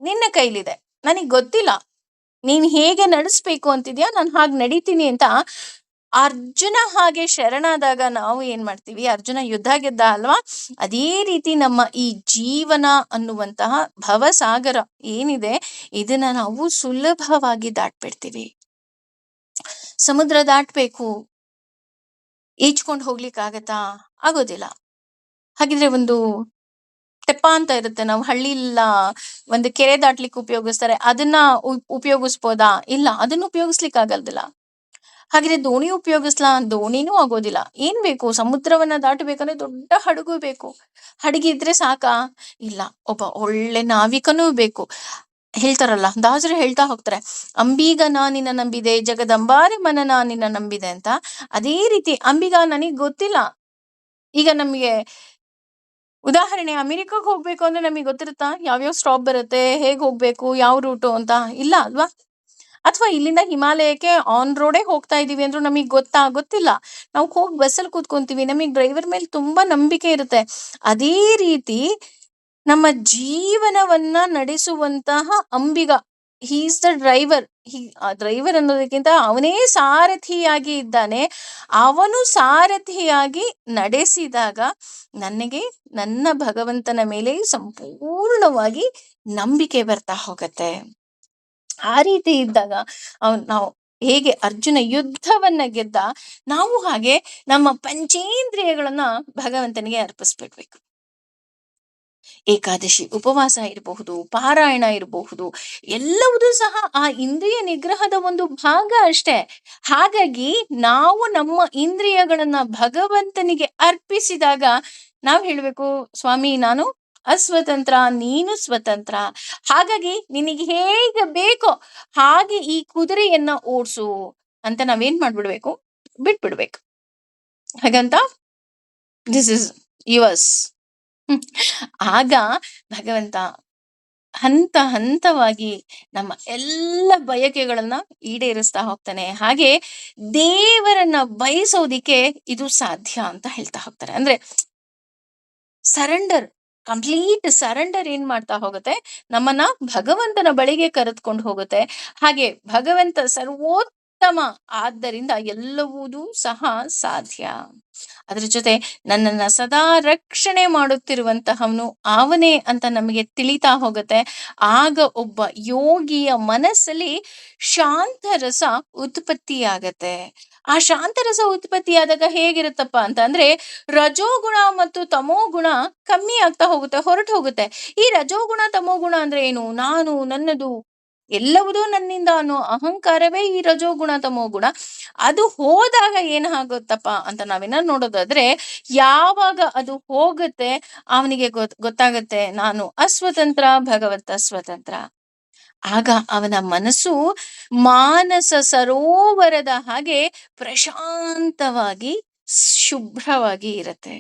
ನಿನ್ನ ಕೈಲಿದೆ, ನನಗ್ ಗೊತ್ತಿಲ್ಲ ನೀನ್ ಹೇಗೆ ನಡೆಸ್ಬೇಕು ಅಂತಿದ್ಯಾ, ನಾನು ಹಾಗೆ ನಡೀತೀನಿ ಅಂತ ಅರ್ಜುನ ಹಾಗೆ ಶರಣಾದಾಗ ನಾವು ಏನ್ ಮಾಡ್ತೀವಿ, ಅರ್ಜುನ ಯುದ್ಧ ಗೆದ್ದ ಅಲ್ವಾ, ಅದೇ ರೀತಿ ನಮ್ಮ ಈ ಜೀವನ ಅನ್ನುವಂತಹ ಭವಸಾಗರ ಏನಿದೆ, ಇದನ್ನ ನಾವು ಸುಲಭವಾಗಿ ದಾಟ್ಬಿಡ್ತೀವಿ. ಸಮುದ್ರ ದಾಟ್ಬೇಕು, ಈಜ್ಕೊಂಡು ಹೋಗ್ಲಿಕ್ಕಾಗತ್ತಾ? ಆಗೋದಿಲ್ಲ. ಹಾಗಿದ್ರೆ ಒಂದು ತೆಪ್ಪ ಅಂತ ಇರುತ್ತೆ, ನಾವು ಹಳ್ಳಿಲ್ಲ ಒಂದು ಕೆರೆ ದಾಟ್ಲಿಕ್ಕೆ ಉಪಯೋಗಿಸ್ತಾರೆ, ಅದನ್ನ ಉಪಯೋಗಿಸ್ಬೋದಾ? ಇಲ್ಲ, ಅದನ್ನ ಉಪಯೋಗಿಸ್ಲಿಕ್ಕೆ ಆಗಲ್ದಿಲ್ಲ. ಹಾಗಿದ್ರೆ ದೋಣಿ ಉಪಯೋಗಿಸ್ಲಾ? ದೋಣಿನೂ ಆಗೋದಿಲ್ಲ. ಏನ್ ಬೇಕು? ಸಮುದ್ರವನ್ನ ದಾಟಬೇಕಂದ್ರೆ ದೊಡ್ಡ ಹಡಗು ಬೇಕು. ಹಡಗಿದ್ರೆ ಸಾಕಾ? ಇಲ್ಲ, ಒಬ್ಬ ಒಳ್ಳೆ ನಾವಿಕನೂ ಬೇಕು. ಹೇಳ್ತಾರಲ್ಲ, ದಾಸರು ಹೇಳ್ತಾ ಹೋಗ್ತಾರೆ, ಅಂಬೀಗ ನಾ ನಿನ್ನ ನಂಬಿದೆ, ಜಗದಂಬಾರಿ ಮನನ ನಿನ್ನ ನಂಬಿದೆ ಅಂತ. ಅದೇ ರೀತಿ ಅಂಬಿಗ ನನಗ್ ಗೊತ್ತಿಲ್ಲ. ಈಗ ನಮ್ಗೆ ಉದಾಹರಣೆ, ಅಮೆರಿಕಕ್ಕೆ ಹೋಗ್ಬೇಕು ಅಂದ್ರೆ ನಮಗೆ ಗೊತ್ತಿರುತ್ತಾ ಯಾವ್ಯಾವ ಸ್ಟಾಪ್ ಬರುತ್ತೆ, ಹೇಗ್ ಹೋಗ್ಬೇಕು, ಯಾವ ರೂಟು ಅಂತ? ಇಲ್ಲ ಅಲ್ವಾ? ಅಥವಾ ಇಲ್ಲಿಂದ ಹಿಮಾಲಯಕ್ಕೆ ಆನ್ ರೋಡೇ ಹೋಗ್ತಾ ಇದೀವಿ ಅಂದ್ರೂ ನಮಗೆ ಗೊತ್ತಿಲ್ಲ. ನಾವು ಹೋಗಿ ಬಸ್ಸಲ್ಲಿ ಕೂತ್ಕೊಂತೀವಿ, ನಮಗೆ ಡ್ರೈವರ್ ಮೇಲೆ ತುಂಬಾ ನಂಬಿಕೆ ಇರುತ್ತೆ. ಅದೇ ರೀತಿ ನಮ್ಮ ಜೀವನವನ್ನ ನಡೆಸುವಂತಹ ಅಂಬಿಗ, ಹೀಸ್ ದ ಡ್ರೈವರ್. ಡ್ರೈವರ್ ಅನ್ನೋದಕ್ಕಿಂತ ಅವನೇ ಸಾರಥಿಯಾಗಿ ಇದ್ದಾನೆ. ಅವನು ಸಾರಥಿಯಾಗಿ ನಡೆಸಿದಾಗ ನನಗೆ ನನ್ನ ಭಗವಂತನ ಮೇಲೆ ಸಂಪೂರ್ಣವಾಗಿ ನಂಬಿಕೆ ಬರ್ತಾ ಹೋಗತ್ತೆ. ಆ ರೀತಿ ಇದ್ದಾಗ ನಾವು ಹೇಗೆ ಅರ್ಜುನ ಯುದ್ಧವನ್ನ ಗೆದ್ದ, ನಾವು ಹಾಗೆ ನಮ್ಮ ಪಂಚೇಂದ್ರಿಯಗಳನ್ನ ಭಗವಂತನಿಗೆ ಅರ್ಪಿಸ್ಬಿಡ್ಬೇಕು. ಏಕಾದಶಿ ಉಪವಾಸ ಇರಬಹುದು, ಪಾರಾಯಣ ಇರಬಹುದು, ಎಲ್ಲವುದೂ ಸಹ ಆ ಇಂದ್ರಿಯ ನಿಗ್ರಹದ ಒಂದು ಭಾಗ ಅಷ್ಟೇ. ಹಾಗಾಗಿ ನಾವು ನಮ್ಮ ಇಂದ್ರಿಯಗಳನ್ನ ಭಗವಂತನಿಗೆ ಅರ್ಪಿಸಿದಾಗ ನಾವ್ ಹೇಳ್ಬೇಕು, ಸ್ವಾಮಿ ನಾನು ಅಸ್ವತಂತ್ರ, ನೀನು ಸ್ವತಂತ್ರ. ಹಾಗಾಗಿ ನಿನಗೆ ಹೇಗೆ ಬೇಕೋ ಹಾಗೆ ಈ ಕುದುರೆಯನ್ನ ಓಡ್ಸು ಅಂತ ನಾವೇನ್ ಮಾಡ್ಬಿಡ್ಬೇಕು, ಬಿಟ್ಬಿಡ್ಬೇಕು. ಹಾಗಂತ ದಿಸ್ ಇಸ್ ಯುವರ್ಸ್. ಆಗ ಭಗವಂತ ಹಂತ ಹಂತವಾಗಿ ನಮ್ಮ ಎಲ್ಲ ಬಯಕೆಗಳನ್ನ ಈಡೇರಿಸ್ತಾ ಹೋಗ್ತಾನೆ. ಹಾಗೆ ದೇವರನ್ನ ಬಯಸೋದಿಕ್ಕೆ ಇದು ಸಾಧ್ಯ ಅಂತ ಹೇಳ್ತಾ ಹೋಗ್ತಾರೆ. ಅಂದ್ರೆ ಸರೆಂಡರ್, ಕಂಪ್ಲೀಟ್ ಸರೆಂಡರ್ ಏನ್ ಮಾಡ್ತಾ ಹೋಗುತ್ತೆ, ನಮ್ಮನ್ನ ಭಗವಂತನ ಬಳಿಗೆ ಕರೆದುಕೊಂಡು ಹೋಗುತ್ತೆ. ಹಾಗೆ ಭಗವಂತ ಸರ್ವೋತ್ತಮ, ಆದ್ದರಿಂದ ಎಲ್ಲವೂ ಸಹ ಸಾಧ್ಯ. ಅದ್ರ ಜೊತೆ ನನ್ನನ್ನ ಸದಾ ರಕ್ಷಣೆ ಮಾಡುತ್ತಿರುವಂತಹವನು ಅವನೇ ಅಂತ ನಮಗೆ ತಿಳಿತಾ ಹೋಗುತ್ತೆ. ಆಗ ಒಬ್ಬ ಯೋಗಿಯ ಮನಸ್ಸಲ್ಲಿ ಶಾಂತರಸ ಉತ್ಪತ್ತಿಯಾಗತ್ತೆ. ಆ ಶಾಂತರಸ ಉತ್ಪತ್ತಿಯಾದಾಗ ಹೇಗಿರುತ್ತಪ್ಪ ಅಂತ ಅಂದ್ರೆ, ರಜೋಗುಣ ಮತ್ತು ತಮೋಗುಣ ಕಮ್ಮಿ ಆಗ್ತಾ ಹೋಗುತ್ತೆ, ಹೊರಟು ಹೋಗುತ್ತೆ. ಈ ರಜೋಗುಣ ತಮೋಗುಣ ಅಂದ್ರೆ ಏನು? ನಾನು, ನನ್ನದು, ಎಲ್ಲವುದೂ ನನ್ನಿಂದ ಅನ್ನೋ ಅಹಂಕಾರವೇ ಈ ರಜೋಗುಣ ತಮೋಗುಣ. ಅದು ಹೋದಾಗ ಏನಾಗುತ್ತಪ್ಪ ಅಂತ ನಾವೇನ ನೋಡೋದಾದ್ರೆ, ಯಾವಾಗ ಅದು ಹೋಗುತ್ತೆ ಅವನಿಗೆ ಗೊತ್ತಾಗತ್ತೆ ನಾನು ಅಸ್ವತಂತ್ರ, ಭಗವಂತ ಸ್ವತಂತ್ರ. ಆಗ ಅವನ ಮನಸ್ಸು ಮಾನಸ ಸರೋವರದ ಹಾಗೆ ಪ್ರಶಾಂತವಾಗಿ ಶುಭ್ರವಾಗಿ ಇರತ್ತೆ.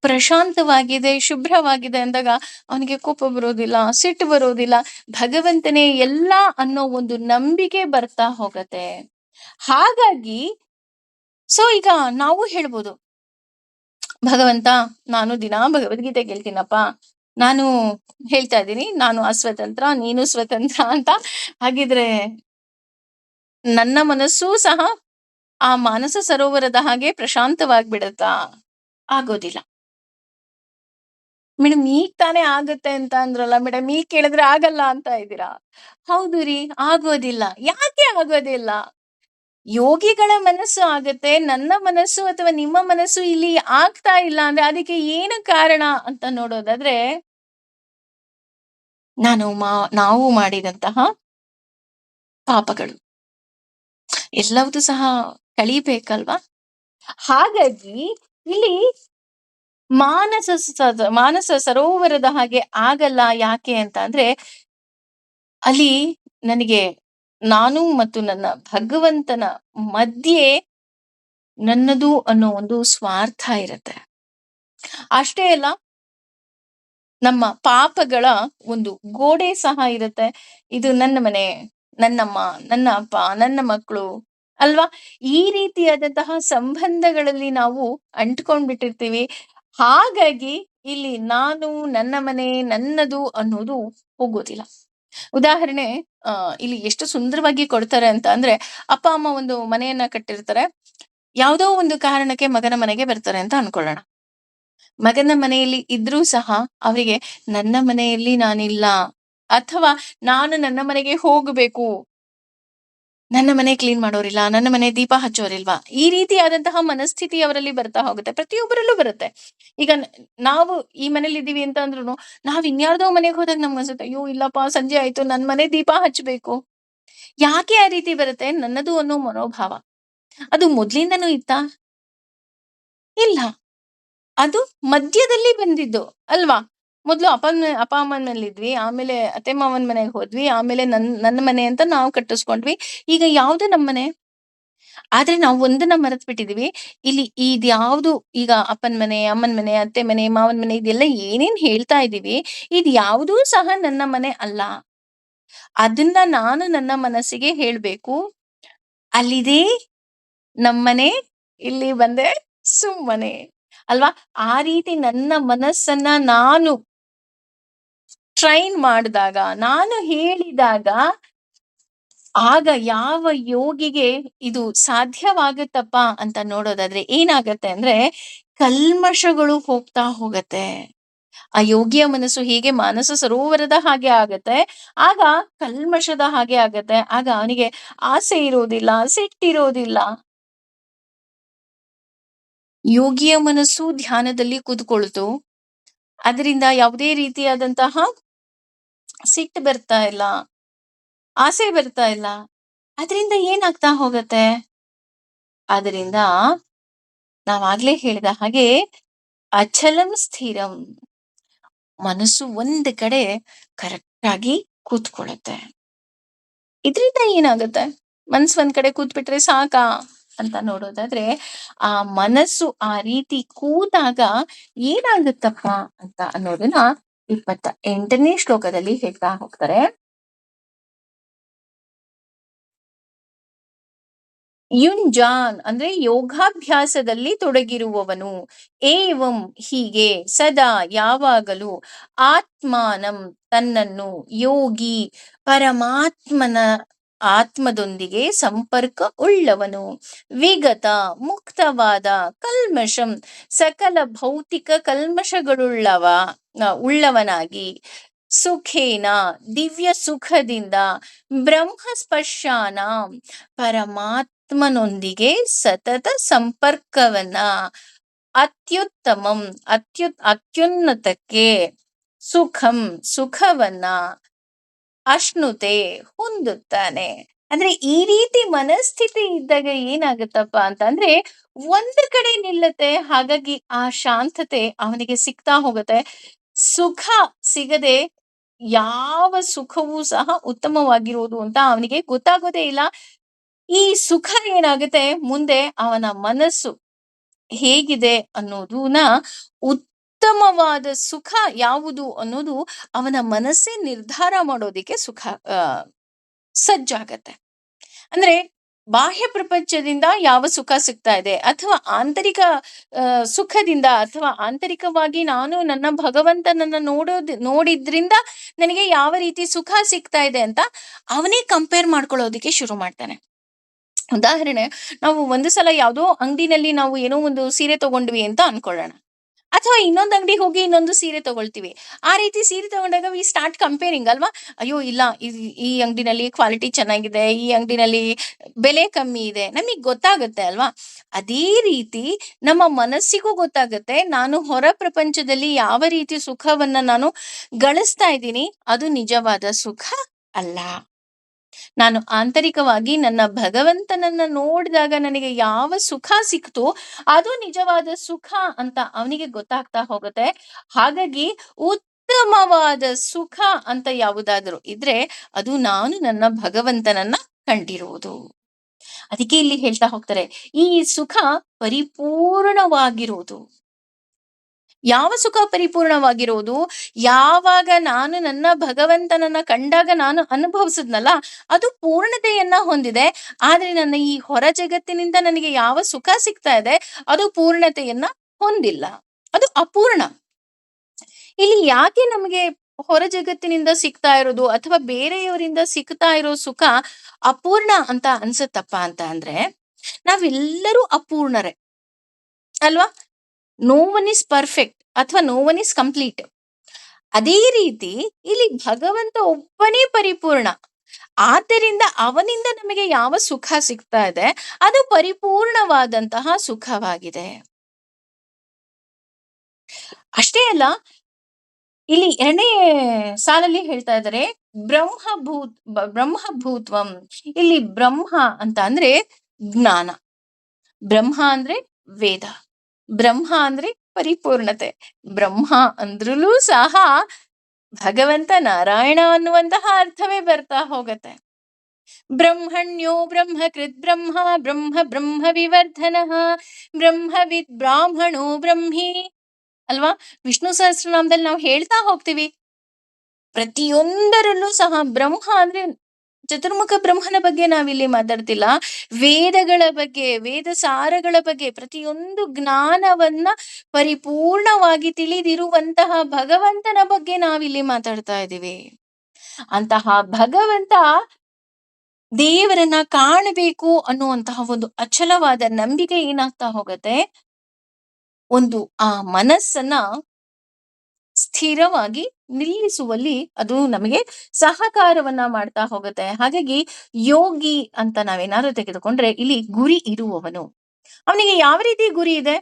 ಪ್ರಶಾಂತವಾಗಿದೆ, ಶುಭ್ರವಾಗಿದೆ ಅಂದಾಗ ಅವನಿಗೆ ಕೋಪ ಬರೋದಿಲ್ಲ, ಸಿಟ್ಟು ಬರೋದಿಲ್ಲ, ಭಗವಂತನೇ ಎಲ್ಲ ಅನ್ನೋ ಒಂದು ನಂಬಿಕೆ ಬರ್ತಾ ಹೋಗತ್ತೆ. ಹಾಗಾಗಿ ಈಗ ನಾವು ಹೇಳ್ಬೋದು, ಭಗವಂತ ನಾನು ದಿನಾ ಭಗವದ್ಗೀತೆ ಕೇಳ್ತೀನಪ್ಪ, ನಾನು ಹೇಳ್ತಾ ಇದ್ದೀನಿ ನಾನು ಅಸ್ವತಂತ್ರ, ನೀನು ಸ್ವತಂತ್ರ ಅಂತ. ಹಾಗಿದ್ರೆ ನನ್ನ ಮನಸ್ಸೂ ಸಹ ಆ ಮಾನಸ ಸರೋವರದ ಹಾಗೆ ಪ್ರಶಾಂತವಾಗ್ಬಿಡತ್ತಾ? ಆಗೋದಿಲ್ಲ. ಮೇಡಮ್ ಈಗ ತಾನೇ ಆಗುತ್ತೆ ಅಂತ ಅಂದ್ರಲ್ಲ ಮೇಡಮ್, ಈಗ ಕೇಳಿದ್ರೆ ಆಗಲ್ಲ ಅಂತ ಇದ್ದೀರಾ. ಹೌದು ರೀ, ಆಗೋದಿಲ್ಲ. ಯಾಕೆ ಆಗೋದಿಲ್ಲ? ಯೋಗಿಗಳ ಮನಸ್ಸು ಆಗತ್ತೆ, ನನ್ನ ಮನಸ್ಸು ಅಥವಾ ನಿಮ್ಮ ಮನಸ್ಸು ಇಲ್ಲಿ ಆಗ್ತಾ ಇಲ್ಲ ಅಂದ್ರೆ ಅದಕ್ಕೆ ಏನು ಕಾರಣ ಅಂತ ನೋಡೋದಾದ್ರೆ, ನಾವು ಮಾಡಿದಂತಹ ಪಾಪಗಳು ಎಲ್ಲವೂ ಸಹ ಕಳಿಬೇಕಲ್ವಾ? ಹಾಗಾಗಿ ಇಲ್ಲಿ ಮಾನಸ ಸರೋವರದ ಹಾಗೆ ಆಗಲ್ಲ. ಯಾಕೆ ಅಂತ ಅಂದ್ರೆ, ಅಲ್ಲಿ ನನಗೆ ನಾನು ಮತ್ತು ನನ್ನ ಭಗವಂತನ ಮಧ್ಯೆ ನನ್ನದು ಅನ್ನೋ ಒಂದು ಸ್ವಾರ್ಥ ಇರತ್ತೆ. ಅಷ್ಟೇ ಅಲ್ಲ, ನಮ್ಮ ಪಾಪಗಳ ಒಂದು ಗೋಡೆ ಸಹ ಇರುತ್ತೆ. ಇದು ನನ್ನ ಮನೆ, ನನ್ನಮ್ಮ, ನನ್ನ ಅಪ್ಪ, ನನ್ನ ಮಕ್ಕಳು ಅಲ್ವಾ? ಈ ರೀತಿಯಾದಂತಹ ಸಂಬಂಧಗಳಲ್ಲಿ ನಾವು ಅಂಟ್ಕೊಂಡ್ಬಿಟ್ಟಿರ್ತೀವಿ. ಹಾಗಾಗಿ ಇಲ್ಲಿ ನಾನು, ನನ್ನ ಮನೆ, ನನ್ನದು ಅನ್ನೋದು ಹೋಗೋದಿಲ್ಲ. ಉದಾಹರಣೆ ಇಲ್ಲಿ ಎಷ್ಟು ಸುಂದರವಾಗಿ ಕೊಡ್ತಾರೆ ಅಂತ ಅಂದ್ರೆ, ಅಪ್ಪ ಅಮ್ಮ ಒಂದು ಮನೆಯನ್ನ ಕಟ್ಟಿರ್ತಾರೆ. ಯಾವುದೋ ಒಂದು ಕಾರಣಕ್ಕೆ ಮಗನ ಮನೆಗೆ ಬರ್ತಾರೆ ಅಂತ ಅನ್ಕೊಳ್ಳೋಣ. ಮಗನ ಮನೆಯಲ್ಲಿ ಇದ್ರೂ ಸಹ ಅವರಿಗೆ ನನ್ನ ಮನೆಯಲ್ಲಿ ನಾನಿಲ್ಲ, ಅಥವಾ ನಾನು ನನ್ನ ಮನೆಗೆ ಹೋಗಬೇಕು. ನನ್ನ ಮನೆ ಕ್ಲೀನ್ ಮಾಡೋರಿಲ್ಲ, ನನ್ನ ಮನೆ ದೀಪ ಹಚ್ಚೋರಿಲ್ವಾ? ಈ ರೀತಿಯಾದಂತಹ ಮನಸ್ಥಿತಿ ಅವರಲ್ಲಿ ಬರ್ತಾ ಹೋಗುತ್ತೆ. ಪ್ರತಿಯೊಬ್ಬರಲ್ಲೂ ಬರುತ್ತೆ. ಈಗ ನಾವು ಈ ಮನೇಲಿದ್ದೀವಿ ಅಂತ ಅಂದ್ರುನು, ನಾವ್ ಇನ್ಯಾರ್ದೋ ಮನೆಗೆ ಹೋದಾಗ ನಮ್ಗನ್ಸುತ್ತೆ, ಅಯ್ಯೋ! ಇಲ್ಲಪ್ಪ ಸಂಜೆ ಆಯ್ತು ನನ್ ಮನೆ ದೀಪ ಹಚ್ಬೇಕು. ಯಾಕೆ ಆ ರೀತಿ ಬರುತ್ತೆ? ನನ್ನದು ಅನ್ನೋ ಮನೋಭಾವ. ಅದು ಮೊದ್ಲಿಂದನೂ ಇತ್ತಾ? ಇಲ್ಲ. ಅದು ಮಧ್ಯದಲ್ಲಿ ಬಂದಿದ್ದು ಅಲ್ವಾ? ಮೊದ್ಲು ಅಪ್ಪ ಅಮ್ಮನ ಮನೇಲಿದ್ವಿ. ಆಮೇಲೆ ಅತ್ತೆ ಮಾವನ ಮನೆಗೆ ಹೋದ್ವಿ. ಆಮೇಲೆ ನನ್ನ ಮನೆ ಅಂತ ನಾವು ಕಟ್ಟಿಸ್ಕೊಂಡ್ವಿ. ಈಗ ಯಾವ್ದು ನಮ್ಮನೆ? ಆದ್ರೆ ನಾವು ಒಂದನ್ನ ಮರೆತು ಬಿಟ್ಟಿದೀವಿ. ಇಲ್ಲಿ ಇದ್ಯಾವ್ದು ಈಗ ಅಪ್ಪನ ಮನೆ, ಅಮ್ಮನ ಮನೆ, ಅತ್ತೆ ಮನೆ, ಮಾವನ ಮನೆ ಇದೆಲ್ಲ ಏನೇನ್ ಹೇಳ್ತಾ ಇದೀವಿ, ಇದ್ಯಾವುದೂ ಸಹ ನನ್ನ ಮನೆ ಅಲ್ಲ. ಅದನ್ನ ನಾನು ನನ್ನ ಮನಸ್ಸಿಗೆ ಹೇಳ್ಬೇಕು. ಅಲ್ಲಿದೆ ನಮ್ಮನೆ, ಇಲ್ಲಿ ಬಂದೆ ಸುಮ್ಮನೆ. ಅಲ್ವಾ? ಆ ರೀತಿ ನನ್ನ ಮನಸ್ಸನ್ನ ನಾನು ಟ್ರೈನ್ ಮಾಡಿದಾಗ, ನಾನು ಹೇಳಿದಾಗ, ಆಗ ಯಾವ ಯೋಗಿಗೆ ಇದು ಸಾಧ್ಯವಾಗುತ್ತಪ್ಪ ಅಂತ ನೋಡೋದಾದ್ರೆ ಏನಾಗತ್ತೆ ಅಂದ್ರೆ, ಕಲ್ಮಶಗಳು ಹೋಗ್ತಾ ಹೋಗತ್ತೆ. ಆ ಯೋಗಿಯ ಮನಸ್ಸು ಹೀಗೆ ಮಾನಸ ಸರೋವರದ ಹಾಗೆ ಆಗತ್ತೆ. ಆಗ ಕಲ್ಮಶದ ಹಾಗೆ ಆಗತ್ತೆ. ಆಗ ಅವನಿಗೆ ಆಸೆ ಇರೋದಿಲ್ಲ, ಸಿಟ್ಟಿರೋದಿಲ್ಲ. ಯೋಗಿಯ ಮನಸ್ಸು ಧ್ಯಾನದಲ್ಲಿ ಕೂತ್ಕೊಳ್ತು. ಅದರಿಂದ ಯಾವುದೇ ರೀತಿಯಾದಂತಹ ಸಿಟ್ಟು ಬರ್ತಾ ಇಲ್ಲ, ಆಸೆ ಬರ್ತಾ ಇಲ್ಲ. ಅದರಿಂದ ಏನಾಗ್ತಾ ಹೋಗತ್ತೆ? ಅದರಿಂದ ನಾವಾಗ್ಲೇ ಹೇಳಿದ ಹಾಗೆ ಅಚಲಂ ಸ್ಥಿರಂ, ಮನಸ್ಸು ಒಂದ್ ಕಡೆ ಕರೆಕ್ಟ್ ಆಗಿ ಕೂತ್ಕೊಳ್ಳುತ್ತೆ. ಇದ್ರಿಂದ ಏನಾಗುತ್ತೆ? ಮನ್ಸು ಒಂದ್ ಕಡೆ ಕೂತ್ಬಿಟ್ರೆ ಸಾಕಾ ಅಂತ ನೋಡೋದಾದ್ರೆ, ಆ ಮನಸ್ಸು ಆ ರೀತಿ ಕೂತಾಗ ಏನಾಗುತ್ತಪ್ಪ ಅಂತ ಅನ್ನೋದನ್ನ 28ನೇ ಶ್ಲೋಕದಲ್ಲಿ ಹೇಳ್ತಾ ಹೋಗ್ತಾರೆ. ಯುಂಜಾನ್ ಅಂದ್ರೆ ಯೋಗಾಭ್ಯಾಸದಲ್ಲಿ ತೊಡಗಿರುವವನು. ಏವಂ ಹೀಗೆ ಸದಾ ಯಾವಾಗಲೂ ಆತ್ಮಾನಂ ತನ್ನನ್ನು ಯೋಗಿ ಪರಮಾತ್ಮನ ಆತ್ಮದೊಂದಿಗೆ ಸಂಪರ್ಕ ಉಳ್ಳವನು. ವಿಗತ ಮುಕ್ತವಾದ ಕಲ್ಮಶಂ ಸಕಲ ಭೌತಿಕ ಉಳ್ಳವನಾಗಿ ಸುಖೇನ ದಿವ್ಯ ಸುಖದಿಂದ ಬ್ರಹ್ಮಸ್ಪರ್ಶಾನ ಪರಮಾತ್ಮನೊಂದಿಗೆ ಸತತ ಸಂಪರ್ಕವನ್ನ ಅತ್ಯುತ್ತಮಂ ಅತ್ಯುನ್ನತಕ್ಕೆ ಸುಖಂ ಸುಖವನ್ನ ಅಶ್ನುತೆ ಹೊಂದುತ್ತಾನೆ. ಅಂದ್ರೆ ಈ ರೀತಿ ಮನಸ್ಥಿತಿ ಇದ್ದಾಗ ಏನಾಗುತ್ತಪ್ಪ ಅಂತಂದ್ರೆ, ಒಂದು ಕಡೆ ನಿಲ್ಲತ್ತೆ. ಹಾಗಾಗಿ ಆ ಶಾಂತತೆ ಅವನಿಗೆ ಸಿಗ್ತಾ ಹೋಗುತ್ತೆ. ಸುಖ ಸಿಗದೆ ಯಾವ ಸುಖವೂ ಸಹ ಉತ್ತಮವಾಗಿರುವುದು ಅಂತ ಅವನಿಗೆ ಗೊತ್ತಾಗೋದೇ ಇಲ್ಲ. ಈ ಸುಖ ಏನಾಗುತ್ತೆ, ಮುಂದೆ ಅವನ ಮನಸ್ಸು ಹೇಗಿದೆ ಅನ್ನೋದನ್ನ, ಉತ್ತಮವಾದ ಸುಖ ಯಾವುದು ಅನ್ನೋದು ಅವನ ಮನಸ್ಸೇ ನಿರ್ಧಾರ ಮಾಡೋದಿಕ್ಕೆ ಆ ಸಜ್ಜಾಗತ್ತೆ. ಅಂದ್ರೆ ಬಾಹ್ಯ ಪ್ರಪಂಚದಿಂದ ಯಾವ ಸುಖ ಸಿಗ್ತಾ ಇದೆ, ಅಥವಾ ಆಂತರಿಕ ಸುಖದಿಂದ, ಅಥವಾ ಆಂತರಿಕವಾಗಿ ನಾನು ನನ್ನ ಭಗವಂತನನ್ನ ನೋಡಿದ್ರಿಂದ ನನಗೆ ಯಾವ ರೀತಿ ಸುಖ ಸಿಗ್ತಾ ಇದೆ ಅಂತ ಅವನೇ ಕಂಪೇರ್ ಮಾಡ್ಕೊಳ್ಳೋದಿಕ್ಕೆ ಶುರು ಮಾಡ್ತಾನೆ. ಉದಾಹರಣೆ, ನಾವು ಒಂದು ಸಲ ಯಾವುದೋ ಅಂಗಡಿನಲ್ಲಿ ನಾವು ಏನೋ ಒಂದು ಸೀರೆ ತಗೊಂಡ್ವಿ ಅಂತ ಅನ್ಕೊಳ್ಳೋಣ. ಅಥವಾ ಇನ್ನೊಂದು ಅಂಗಡಿಗೆ ಹೋಗಿ ಇನ್ನೊಂದು ಸೀರೆ ತಗೊಳ್ತೀವಿ. ಆ ರೀತಿ ಸೀರೆ ತಗೊಂಡಾಗ ವಿ ಸ್ಟಾರ್ಟ್ ಕಂಪೇರಿಂಗ್ ಅಲ್ವಾ? ಅಯ್ಯೋ! ಇಲ್ಲ, ಈ ಅಂಗಡಿನಲ್ಲಿ ಕ್ವಾಲಿಟಿ ಚೆನ್ನಾಗಿದೆ, ಈ ಅಂಗಡಿನಲ್ಲಿ ಬೆಲೆ ಕಮ್ಮಿ ಇದೆ. ನಮಿಗ್ ಗೊತ್ತಾಗುತ್ತೆ ಅಲ್ವಾ? ಅದೇ ರೀತಿ ನಮ್ಮ ಮನಸ್ಸಿಗೂ ಗೊತ್ತಾಗುತ್ತೆ, ನಾನು ಹೊರ ಪ್ರಪಂಚದಲ್ಲಿ ಯಾವ ರೀತಿ ಸುಖವನ್ನ ನಾನು ಗಳಿಸ್ತಾ ಇದ್ದೀನಿ, ಅದು ನಿಜವಾದ ಸುಖ ಅಲ್ಲ. ನಾನು ಆಂತರಿಕವಾಗಿ ನನ್ನ ಭಗವಂತನನ್ನ ನೋಡಿದಾಗ ನನಗೆ ಯಾವ ಸುಖ ಸಿಕ್ತೋ ಅದು ನಿಜವಾದ ಸುಖ ಅಂತ ಅವನಿಗೆ ಗೊತ್ತಾಗ್ತಾ ಹೋಗುತ್ತೆ. ಹಾಗಾಗಿ ಉತ್ತಮವಾದ ಸುಖ ಅಂತ ಯಾವುದಾದ್ರೂ ಇದ್ರೆ ಅದು ನಾನು ನನ್ನ ಭಗವಂತನನ್ನ ಕಂಡಿರುವುದು. ಅದಕ್ಕೆ ಇಲ್ಲಿ ಹೇಳ್ತಾ ಹೋಗ್ತಾರೆ, ಈ ಸುಖ ಪರಿಪೂರ್ಣವಾಗಿರುವುದು. ಯಾವ ಸುಖ ಪರಿಪೂರ್ಣವಾಗಿರೋದು? ಯಾವಾಗ ನಾನು ನನ್ನ ಭಗವಂತನನ್ನ ಕಂಡಾಗ ನಾನು ಅನುಭವಿಸಿದ್ನಲ್ಲ, ಅದು ಪೂರ್ಣತೆಯನ್ನ ಹೊಂದಿದೆ. ಆದ್ರೆ ನನ್ನ ಈ ಹೊರ ಜಗತ್ತಿನಿಂದ ನನಗೆ ಯಾವ ಸುಖ ಸಿಗ್ತಾ ಇದೆ, ಅದು ಪೂರ್ಣತೆಯನ್ನ ಹೊಂದಿಲ್ಲ. ಅದು ಅಪೂರ್ಣ. ಇಲ್ಲಿ ಯಾಕೆ ನಮಗೆ ಹೊರ ಜಗತ್ತಿನಿಂದ ಸಿಗ್ತಾ ಇರೋದು ಅಥವಾ ಬೇರೆಯವರಿಂದ ಸಿಗ್ತಾ ಇರೋ ಸುಖ ಅಪೂರ್ಣ ಅಂತ ಅನ್ಸತ್ತಪ್ಪ ಅಂತ ಅಂದ್ರೆ, ನಾವೆಲ್ಲರೂ ಅಪೂರ್ಣರೇ ಅಲ್ವಾ? ನೋ ಒನ್ ಇಸ್ ಪರ್ಫೆಕ್ಟ್ ಅಥವಾ ನೋ ಒನ್ ಇಸ್ ಕಂಪ್ಲೀಟ್. ಅದೇ ರೀತಿ ಇಲ್ಲಿ ಭಗವಂತ ಒಬ್ಬನೇ ಪರಿಪೂರ್ಣ. ಆದ್ದರಿಂದ ಅವನಿಂದ ನಮಗೆ ಯಾವ ಸುಖ ಸಿಗ್ತಾ ಇದೆ, ಅದು ಪರಿಪೂರ್ಣವಾದಂತಹ ಸುಖವಾಗಿದೆ. ಅಷ್ಟೇ ಅಲ್ಲ, ಇಲ್ಲಿ 2ನೇ ಸಾಲಲ್ಲಿ ಹೇಳ್ತಾ ಇದ್ದಾರೆ, ಬ್ರಹ್ಮಭೂತ್ವಂ. ಇಲ್ಲಿ ಬ್ರಹ್ಮ ಅಂತ ಅಂದ್ರೆ ಜ್ಞಾನ, ಬ್ರಹ್ಮ ಅಂದ್ರೆ ವೇದ, ಬ್ರಹ್ಮ ಅಂದ್ರೆ ಪರಿಪೂರ್ಣತೆ. ಬ್ರಹ್ಮ ಅಂದ್ರಲೂ ಸಹ ಭಗವಂತ ನಾರಾಯಣ ಅನ್ನುವಂತಹ ಅರ್ಥವೇ ಬರ್ತಾ ಹೋಗತ್ತೆ. ಬ್ರಹ್ಮಣ್ಯೋ ಬ್ರಹ್ಮಕೃತ್ ಬ್ರಹ್ಮ ಬ್ರಹ್ಮ ಬ್ರಹ್ಮ ವಿವರ್ಧನಃ ಬ್ರಹ್ಮವಿದ್ ಬ್ರಾಹ್ಮಣೋ ಬ್ರಹ್ಮಿ ಅಲ್ವಾ? ವಿಷ್ಣು ಸಹಸ್ರನಾಮದಲ್ಲಿ ನಾವು ಹೇಳ್ತಾ ಹೋಗ್ತೀವಿ, ಪ್ರತಿಯೊಂದರಲ್ಲೂ ಸಹ ಬ್ರಹ್ಮ ಅಂದ್ರೆ ಚತುರ್ಮುಖ ಬ್ರಹ್ಮನ ಬಗ್ಗೆ ನಾವಿಲ್ಲಿ ಮಾತಾಡ್ತಿಲ್ಲ. ವೇದಗಳ ಬಗ್ಗೆ, ವೇದ ಸಾರಗಳ ಬಗ್ಗೆ, ಪ್ರತಿಯೊಂದು ಜ್ಞಾನವನ್ನ ಪರಿಪೂರ್ಣವಾಗಿ ತಿಳಿದಿರುವಂತಹ ಭಗವಂತನ ಬಗ್ಗೆ ನಾವಿಲ್ಲಿ ಮಾತಾಡ್ತಾ ಇದ್ದೀವಿ. ಅಂತಹ ಭಗವಂತ ದೇವರನ್ನ ಕಾಣಬೇಕು ಅನ್ನುವಂತಹ ಒಂದು ಅಚಲವಾದ ನಂಬಿಕೆ ಏನಾಗ್ತಾ ಹೋಗತ್ತೆ, ಒಂದು ಆ ಮನಸ್ಸನ್ನ ಸ್ಥಿರವಾಗಿ ನಿಲ್ಲಿಸುವಲ್ಲಿ ಅದು ನಮಗೆ ಸಹಕಾರವನ್ನ ಮಾಡ್ತಾ ಹೋಗುತ್ತೆ. ಹಾಗಾಗಿ ಯೋಗಿ ಅಂತ ನಾವೇನಾದ್ರು ತೆಗೆದುಕೊಂಡ್ರೆ, ಇಲ್ಲಿ ಗುರಿ ಇರುವವನು, ಅವನಿಗೆ ಯಾವ ರೀತಿ ಗುರಿ ಇದೆ?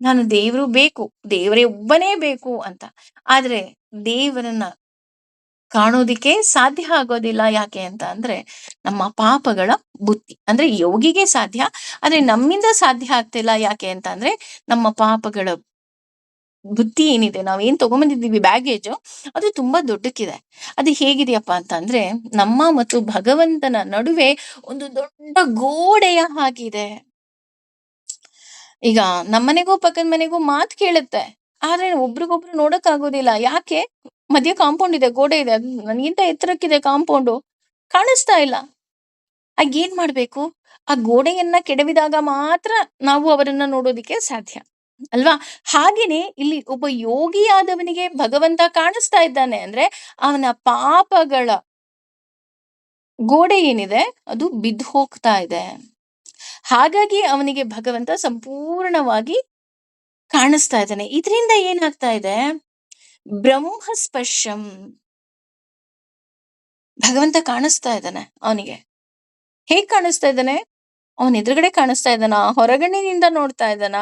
ನಾನು ದೇವರು ಬೇಕು, ದೇವರೇ ಒಬ್ಬನೇ ಬೇಕು ಅಂತ. ಆದ್ರೆ ದೇವರನ್ನ ಕಾಣೋದಿಕ್ಕೆ ಸಾಧ್ಯ ಆಗೋದಿಲ್ಲ. ಯಾಕೆ ಅಂತ ಅಂದ್ರೆ, ನಮ್ಮ ಪಾಪಗಳ ಬುತ್ತಿ. ಅಂದ್ರೆ ಯೋಗಿಗೆ ಸಾಧ್ಯ, ಆದ್ರೆ ನಮ್ಮಿಂದ ಸಾಧ್ಯ ಆಗ್ತಿಲ್ಲ. ಯಾಕೆ ಅಂತ ಅಂದ್ರೆ, ನಮ್ಮ ಪಾಪಗಳ ಬುತ್ತಿ ಏನಿದೆ, ನಾವೇನ್ ತಗೊಂಬಂದಿದ್ದೀವಿ ಬ್ಯಾಗೇಜ್, ಅದು ತುಂಬಾ ದೊಡ್ಡಕ್ಕಿದೆ. ಅದು ಹೇಗಿದೆಯಪ್ಪ ಅಂತ ಅಂದ್ರೆ, ನಮ್ಮ ಮತ್ತು ಭಗವಂತನ ನಡುವೆ ಒಂದು ದೊಡ್ಡ ಗೋಡೆಯ ಹಾಗಿದೆ. ಈಗ ನಮ್ಮನೆಗೂ ಪಕ್ಕದ ಮನೆಗೂ ಮಾತು ಕೇಳುತ್ತೆ, ಆದ್ರೆ ಒಬ್ರಿಗೊಬ್ರು ನೋಡಕ್ ಆಗೋದಿಲ್ಲ. ಯಾಕೆ? ಮಧ್ಯ ಕಾಂಪೌಂಡ್ ಇದೆ, ಗೋಡೆ ಇದೆ, ಅದು ನನ್ಗಿಂತ ಎತ್ತರಕ್ಕಿದೆ ಕಾಂಪೌಂಡು, ಕಾಣಿಸ್ತಾ ಇಲ್ಲ. ಆಗ ಏನ್ ಮಾಡ್ಬೇಕು? ಆ ಗೋಡೆಯನ್ನ ಕೆಡವಿದಾಗ ಮಾತ್ರ ನಾವು ಅವರನ್ನ ನೋಡೋದಿಕ್ಕೆ ಸಾಧ್ಯ ಅಲ್ವಾ? ಹಾಗೇನೆ ಇಲ್ಲಿ ಒಬ್ಬ ಯೋಗಿಯಾದವನಿಗೆ ಭಗವಂತ ಕಾಣಿಸ್ತಾ ಇದ್ದಾನೆ ಅಂದ್ರೆ, ಅವನ ಪಾಪಗಳ ಗೋಡೆ ಏನಿದೆ ಅದು ಬಿದ್ದು ಹೋಗ್ತಾ ಇದೆ. ಹಾಗಾಗಿ ಅವನಿಗೆ ಭಗವಂತ ಸಂಪೂರ್ಣವಾಗಿ ಕಾಣಿಸ್ತಾ ಇದ್ದಾನೆ. ಇದರಿಂದ ಏನಾಗ್ತಾ ಇದೆ? ಬ್ರಹ್ಮಸ್ಪರ್ಶಂ. ಭಗವಂತ ಕಾಣಿಸ್ತಾ ಇದ್ದಾನೆ ಅವನಿಗೆ. ಹೇಗ್ ಕಾಣಿಸ್ತಾ ಇದ್ದಾನೆ? ಅವನ ಎದುರುಗಡೆ ಕಾಣಿಸ್ತಾ ಇದ್ದಾನ? ಹೊರಗಣ್ಣಿನಿಂದ ನೋಡ್ತಾ ಇದ್ದಾನ?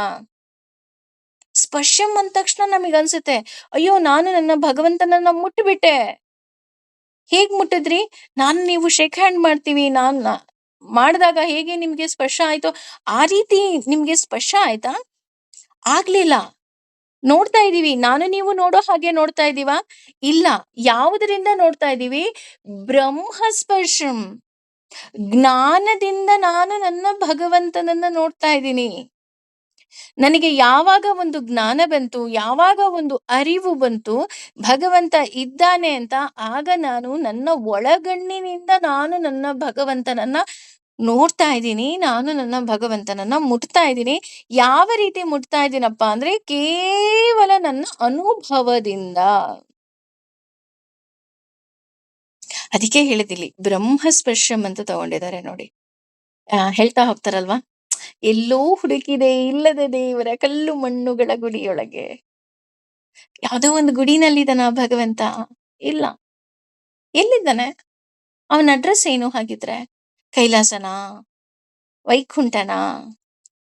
ಸ್ಪರ್ಶಂ ಅಂದ ತಕ್ಷಣ ನಮಗ್ ಅನ್ಸುತ್ತೆ, ಅಯ್ಯೋ ನಾನು ನನ್ನ ಭಗವಂತನನ್ನ ಮುಟ್ಬಿಟ್ಟೆ. ಹೇಗ್ ಮುಟ್ಟಿದ್ರಿ? ನಾನು ನೀವು ಶೇಕ್ ಹ್ಯಾಂಡ್ ಮಾಡ್ತೀವಿ, ಮಾಡಿದಾಗ ಹೇಗೆ ನಿಮ್ಗೆ ಸ್ಪರ್ಶ ಆಯ್ತೋ ಆ ರೀತಿ ನಿಮ್ಗೆ ಸ್ಪರ್ಶ ಆಯ್ತಾ? ಆಗ್ಲಿಲ್ಲ. ನೋಡ್ತಾ ಇದೀವಿ, ನಾನು ನೀವು ನೋಡೋ ಹಾಗೆ ನೋಡ್ತಾ ಇದೀವಾ? ಇಲ್ಲ. ಯಾವುದರಿಂದ ನೋಡ್ತಾ ಇದೀವಿ? ಬ್ರಹ್ಮಸ್ಪರ್ಶಂ. ಜ್ಞಾನದಿಂದ ನಾನು ನನ್ನ ಭಗವಂತನನ್ನ ನೋಡ್ತಾ ಇದ್ದೀನಿ. ನನಗೆ ಯಾವಾಗ ಒಂದು ಜ್ಞಾನ ಬಂತು, ಯಾವಾಗ ಒಂದು ಅರಿವು ಬಂತು ಭಗವಂತ ಇದ್ದಾನೆ ಅಂತ, ಆಗ ನಾನು ನನ್ನ ಒಳಗಣ್ಣಿನಿಂದ ನಾನು ನನ್ನ ಭಗವಂತನನ್ನ ನೋಡ್ತಾ ಇದ್ದೀನಿ, ನಾನು ನನ್ನ ಭಗವಂತನನ್ನ ಮುಟ್ತಾ ಇದ್ದೀನಿ. ಯಾವ ರೀತಿ ಮುಟ್ತಾ ಇದ್ದೀನಪ್ಪ ಅಂದ್ರೆ, ಕೇವಲ ನನ್ನ ಅನುಭವದಿಂದ. ಅದಕ್ಕೆ ಹೇಳಿದಿಲ್ಲಿ ಬ್ರಹ್ಮಸ್ಪರ್ಶಂ ಅಂತ ತಗೊಂಡಿದ್ದಾರೆ ನೋಡಿ. ಹೇಳ್ತಾ ಹೋಗ್ತಾರಲ್ವಾ, ಎಲ್ಲೋ ಹುಡುಕಿದೆ ಇಲ್ಲದ ದೇವರ ಕಲ್ಲು ಮಣ್ಣುಗಳ ಗುಡಿಯೊಳಗೆ. ಯಾವುದೋ ಒಂದು ಗುಡಿನಲ್ಲಿದ್ದಾನ ಭಗವಂತ? ಇಲ್ಲ. ಎಲ್ಲಿದ್ದಾನೆ? ಅವನ ಅಡ್ರೆಸ್ ಏನು ಹಾಗಿದ್ರೆ? ಕೈಲಾಸನ, ವೈಕುಂಠನ,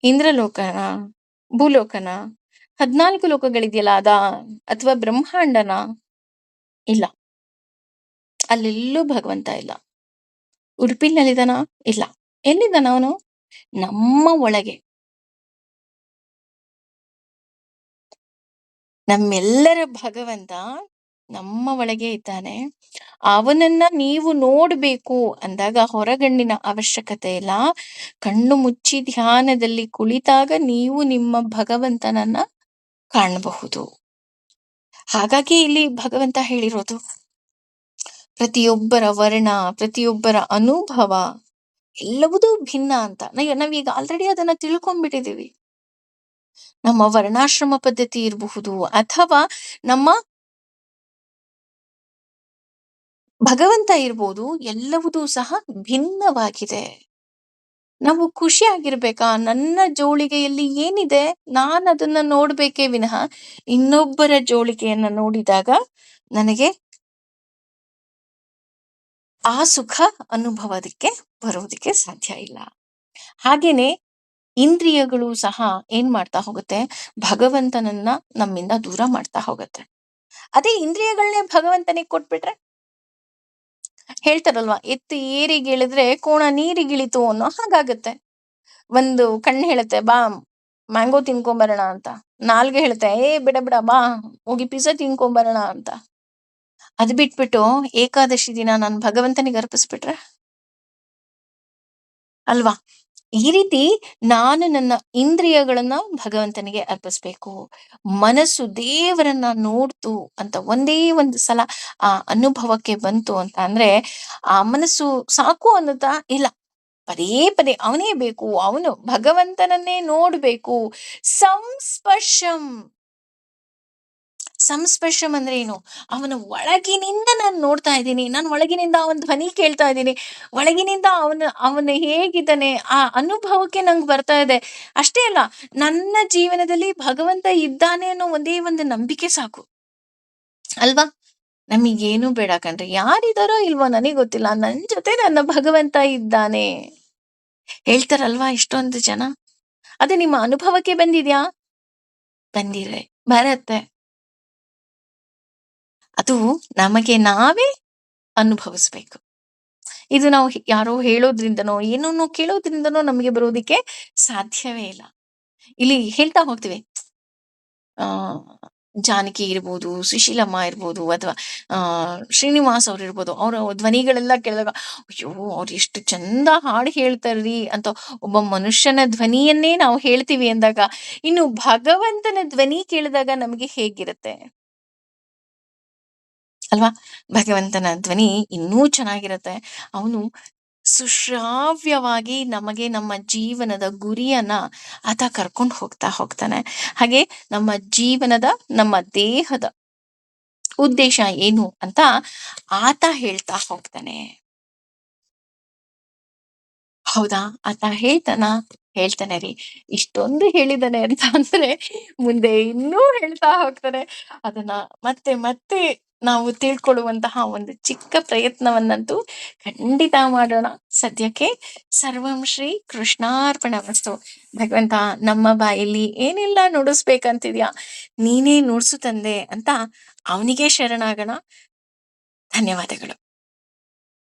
ಇಂದ್ರಲೋಕನ, ಭೂಲೋಕನ, 14 ಲೋಕಗಳಿದೆಯಲ್ಲ ಅದ, ಅಥವಾ ಬ್ರಹ್ಮಾಂಡನ? ಇಲ್ಲ. ಅಲ್ಲೆಲ್ಲೂ ಭಗವಂತ ಇಲ್ಲ. ಉಡುಪಿನಲ್ಲಿದ್ದಾನ? ಇಲ್ಲ. ಎಲ್ಲಿದ್ದಾನ ಅವನು? ನಮ್ಮ ಒಳಗೆ, ನಮ್ಮೆಲ್ಲರ ಭಗವಂತ ನಮ್ಮ ಒಳಗೆ ಇದ್ದಾನೆ. ಅವನನ್ನ ನೀವು ನೋಡ್ಬೇಕು ಅಂದಾಗ ಹೊರಗಣ್ಣಿನ ಅವಶ್ಯಕತೆ ಇಲ್ಲ. ಕಣ್ಣು ಮುಚ್ಚಿ ಧ್ಯಾನದಲ್ಲಿ ಕುಳಿತಾಗ ನೀವು ನಿಮ್ಮ ಭಗವಂತನನ್ನ ಕಾಣಬಹುದು. ಹಾಗಾಗಿ ಇಲ್ಲಿ ಭಗವಂತ ಹೇಳಿರೋದು, ಪ್ರತಿಯೊಬ್ಬರ ವರ್ಣ, ಪ್ರತಿಯೊಬ್ಬರ ಅನುಭವ ಎಲ್ಲವುದೂ ಭಿನ್ನ ಅಂತ. ನಾವೀಗ ಆಲ್ರೆಡಿ ಅದನ್ನ ತಿಳ್ಕೊಂಡ್ಬಿಟ್ಟಿದೀವಿ. ನಮ್ಮ ವರ್ಣಾಶ್ರಮ ಪದ್ಧತಿ ಇರಬಹುದು, ಅಥವಾ ನಮ್ಮ ಭಗವಂತ ಇರ್ಬೋದು, ಎಲ್ಲವುದೂ ಸಹ ಭಿನ್ನವಾಗಿದೆ. ನಾವು ಖುಷಿಯಾಗಿರ್ಬೇಕಾ? ನನ್ನ ಜೋಳಿಗೆಯಲ್ಲಿ ಏನಿದೆ ನಾನು ಅದನ್ನ ನೋಡ್ಬೇಕೇ ವಿನಃ ಇನ್ನೊಬ್ಬರ ಜೋಳಿಗೆಯನ್ನ ನೋಡಿದಾಗ ನನಗೆ ಆ ಸುಖ ಅನುಭವದಕ್ಕೆ ಬರೋದಕ್ಕೆ ಸಾಧ್ಯ ಇಲ್ಲ. ಹಾಗೇನೆ ಇಂದ್ರಿಯಗಳು ಸಹ ಏನ್ ಮಾಡ್ತಾ ಹೋಗುತ್ತೆ, ಭಗವಂತನನ್ನ ನಮ್ಮಿಂದ ದೂರ ಮಾಡ್ತಾ ಹೋಗುತ್ತೆ. ಅದೇ ಇಂದ್ರಿಯಗಳನ್ನೇ ಭಗವಂತನಿಗೆ ಕೊಟ್ಬಿಟ್ರೆ, ಹೇಳ್ತಾರಲ್ವಾ, ಎತ್ತು ಏರಿಗಿಳಿದ್ರೆ ಕೋಣ ನೀರಿಗಿಳಿತು ಅನ್ನೋ ಹಾಗಾಗತ್ತೆ. ಒಂದು ಕಣ್ಣು ಹೇಳುತ್ತೆ ಬಾ ಮ್ಯಾಂಗೋ ತಿನ್ಕೊಂಬರೋಣ ಅಂತ, ನಾಲ್ಗೆ ಹೇಳುತ್ತೆ ಏ ಬಿಡ ಬಿಡ ಬಾ ಹೋಗಿ ಪಿಜ್ಜಾ ತಿನ್ಕೊಂಬರೋಣ ಅಂತ. ಅದ್ ಬಿಟ್ಬಿಟ್ಟು ಏಕಾದಶಿ ದಿನ ನಾನು ಭಗವಂತನಿಗೆ ಅರ್ಪಿಸ್ಬಿಟ್ರೆ ಅಲ್ವಾ? ಈ ರೀತಿ ನಾನು ನನ್ನ ಇಂದ್ರಿಯಗಳನ್ನ ಭಗವಂತನಿಗೆ ಅರ್ಪಿಸ್ಬೇಕು. ಮನಸ್ಸು ದೇವರನ್ನ ನೋಡ್ತು ಅಂತ ಒಂದೇ ಒಂದು ಸಲ ಆ ಅನುಭವಕ್ಕೆ ಬಂತು ಅಂತ ಅಂದ್ರೆ, ಆ ಮನಸ್ಸು ಸಾಕು ಅನ್ನುತ್ತಾ ಇಲ್ಲ, ಪದೇ ಪದೇ ಅವನೇ ಬೇಕು, ಅವನು ಭಗವಂತನನ್ನೇ ನೋಡ್ಬೇಕು. ಸಂಸ್ಪರ್ಶಂ. ಸಂಸ್ಪರ್ಶಂ ಅಂದ್ರೆ ಏನು? ಅವನ ಒಳಗಿನಿಂದ ನಾನು ನೋಡ್ತಾ ಇದ್ದೀನಿ, ನಾನು ಒಳಗಿನಿಂದ ಅವನ ಧ್ವನಿ ಕೇಳ್ತಾ ಇದ್ದೀನಿ, ಒಳಗಿನಿಂದ ಅವನು ಹೇಗಿದ್ದಾನೆ ಆ ಅನುಭವಕ್ಕೆ ನಂಗೆ ಬರ್ತಾ ಇದೆ. ಅಷ್ಟೇ ಅಲ್ಲ, ನನ್ನ ಜೀವನದಲ್ಲಿ ಭಗವಂತ ಇದ್ದಾನೆ ಅನ್ನೋ ಒಂದೇ ಒಂದು ನಂಬಿಕೆ ಸಾಕು ಅಲ್ವಾ? ನಮಗೇನು ಬೇಡ ಕಣ್ರಿ, ಯಾರಿದಾರೋ ಇಲ್ವೋ ನನಗೆ ಗೊತ್ತಿಲ್ಲ, ನನ್ ಜೊತೆ ನನ್ನ ಭಗವಂತ ಇದ್ದಾನೆ ಹೇಳ್ತಾರಲ್ವಾ ಇಷ್ಟೊಂದು ಜನ. ಅದು ನಿಮ್ಮ ಅನುಭವಕ್ಕೆ ಬಂದಿದ್ಯಾ? ಬಂದಿದೆ, ಬರತ್ತೆ. ಅದು ನಮಗೆ ನಾವೇ ಅನುಭವಿಸ್ಬೇಕು. ಇದು ನಾವು ಯಾರೋ ಹೇಳೋದ್ರಿಂದನೋ ಏನೋ ಕೇಳೋದ್ರಿಂದನೋ ನಮಗೆ ಬರೋದಿಕ್ಕೆ ಸಾಧ್ಯವೇ ಇಲ್ಲ. ಇಲ್ಲಿ ಹೇಳ್ತಾ ಹೋಗ್ತೀವಿ, ಆ ಜಾನಕಿ ಇರ್ಬೋದು, ಸುಶೀಲಮ್ಮ ಇರ್ಬೋದು, ಅಥವಾ ಶ್ರೀನಿವಾಸ್ ಅವ್ರು ಇರ್ಬೋದು, ಅವರ ಧ್ವನಿಗಳೆಲ್ಲ ಕೇಳಿದಾಗ ಅಯ್ಯೋ ಅವ್ರು ಎಷ್ಟು ಚಂದ ಹಾಡು ಹೇಳ್ತಾರ್ರಿ ಅಂತ ಒಬ್ಬ ಮನುಷ್ಯನ ಧ್ವನಿಯನ್ನೇ ನಾವು ಹೇಳ್ತೀವಿ ಅಂದಾಗ, ಇನ್ನು ಭಗವಂತನ ಧ್ವನಿ ಕೇಳಿದಾಗ ನಮಗೆ ಹೇಗಿರುತ್ತೆ ಅಲ್ವಾ? ಭಗವಂತನ ಧ್ವನಿ ಇನ್ನೂ ಚೆನ್ನಾಗಿರುತ್ತೆ. ಅವನು ಸುಶ್ರಾವ್ಯವಾಗಿ ನಮಗೆ ನಮ್ಮ ಜೀವನದ ಗುರಿಯನ್ನ ಆತ ಕರ್ಕೊಂಡು ಹೋಗ್ತಾನೆ. ಹಾಗೆ ನಮ್ಮ ಜೀವನದ, ನಮ್ಮ ದೇಹದ ಉದ್ದೇಶ ಏನು ಅಂತ ಆತ ಹೇಳ್ತಾ ಹೋಗ್ತಾನೆ. ಹೌದಾ? ಆತ ಹೇಳ್ತಾನೆ ರೀ. ಇಷ್ಟೊಂದು ಹೇಳಿದಾನೆ ಅಂತ ಅಂದ್ರೆ ಮುಂದೆ ಇನ್ನೂ ಹೇಳ್ತಾ ಹೋಗ್ತಾನೆ. ಅದನ್ನ ಮತ್ತೆ ಮತ್ತೆ ನಾವು ತಿಳ್ಕೊಳ್ಳುವಂತಹ ಒಂದು ಚಿಕ್ಕ ಪ್ರಯತ್ನವನ್ನಂತೂ ಖಂಡಿತ ಮಾಡೋಣ. ಸದ್ಯಕ್ಕೆ ಸರ್ವಂ ಶ್ರೀ ಕೃಷ್ಣಾರ್ಪಣಮಸ್ತು. ಭಗವಂತ, ನಮ್ಮ ಬಾಯಲ್ಲಿ ಏನೆಲ್ಲ ನುಡಿಸ್ಬೇಕಂತಿದ್ಯಾ ನೀನೇ ನುಡ್ಸು ತಂದೆ ಅಂತ ಅವನಿಗೆ ಶರಣಾಗೋಣ. ಧನ್ಯವಾದಗಳು.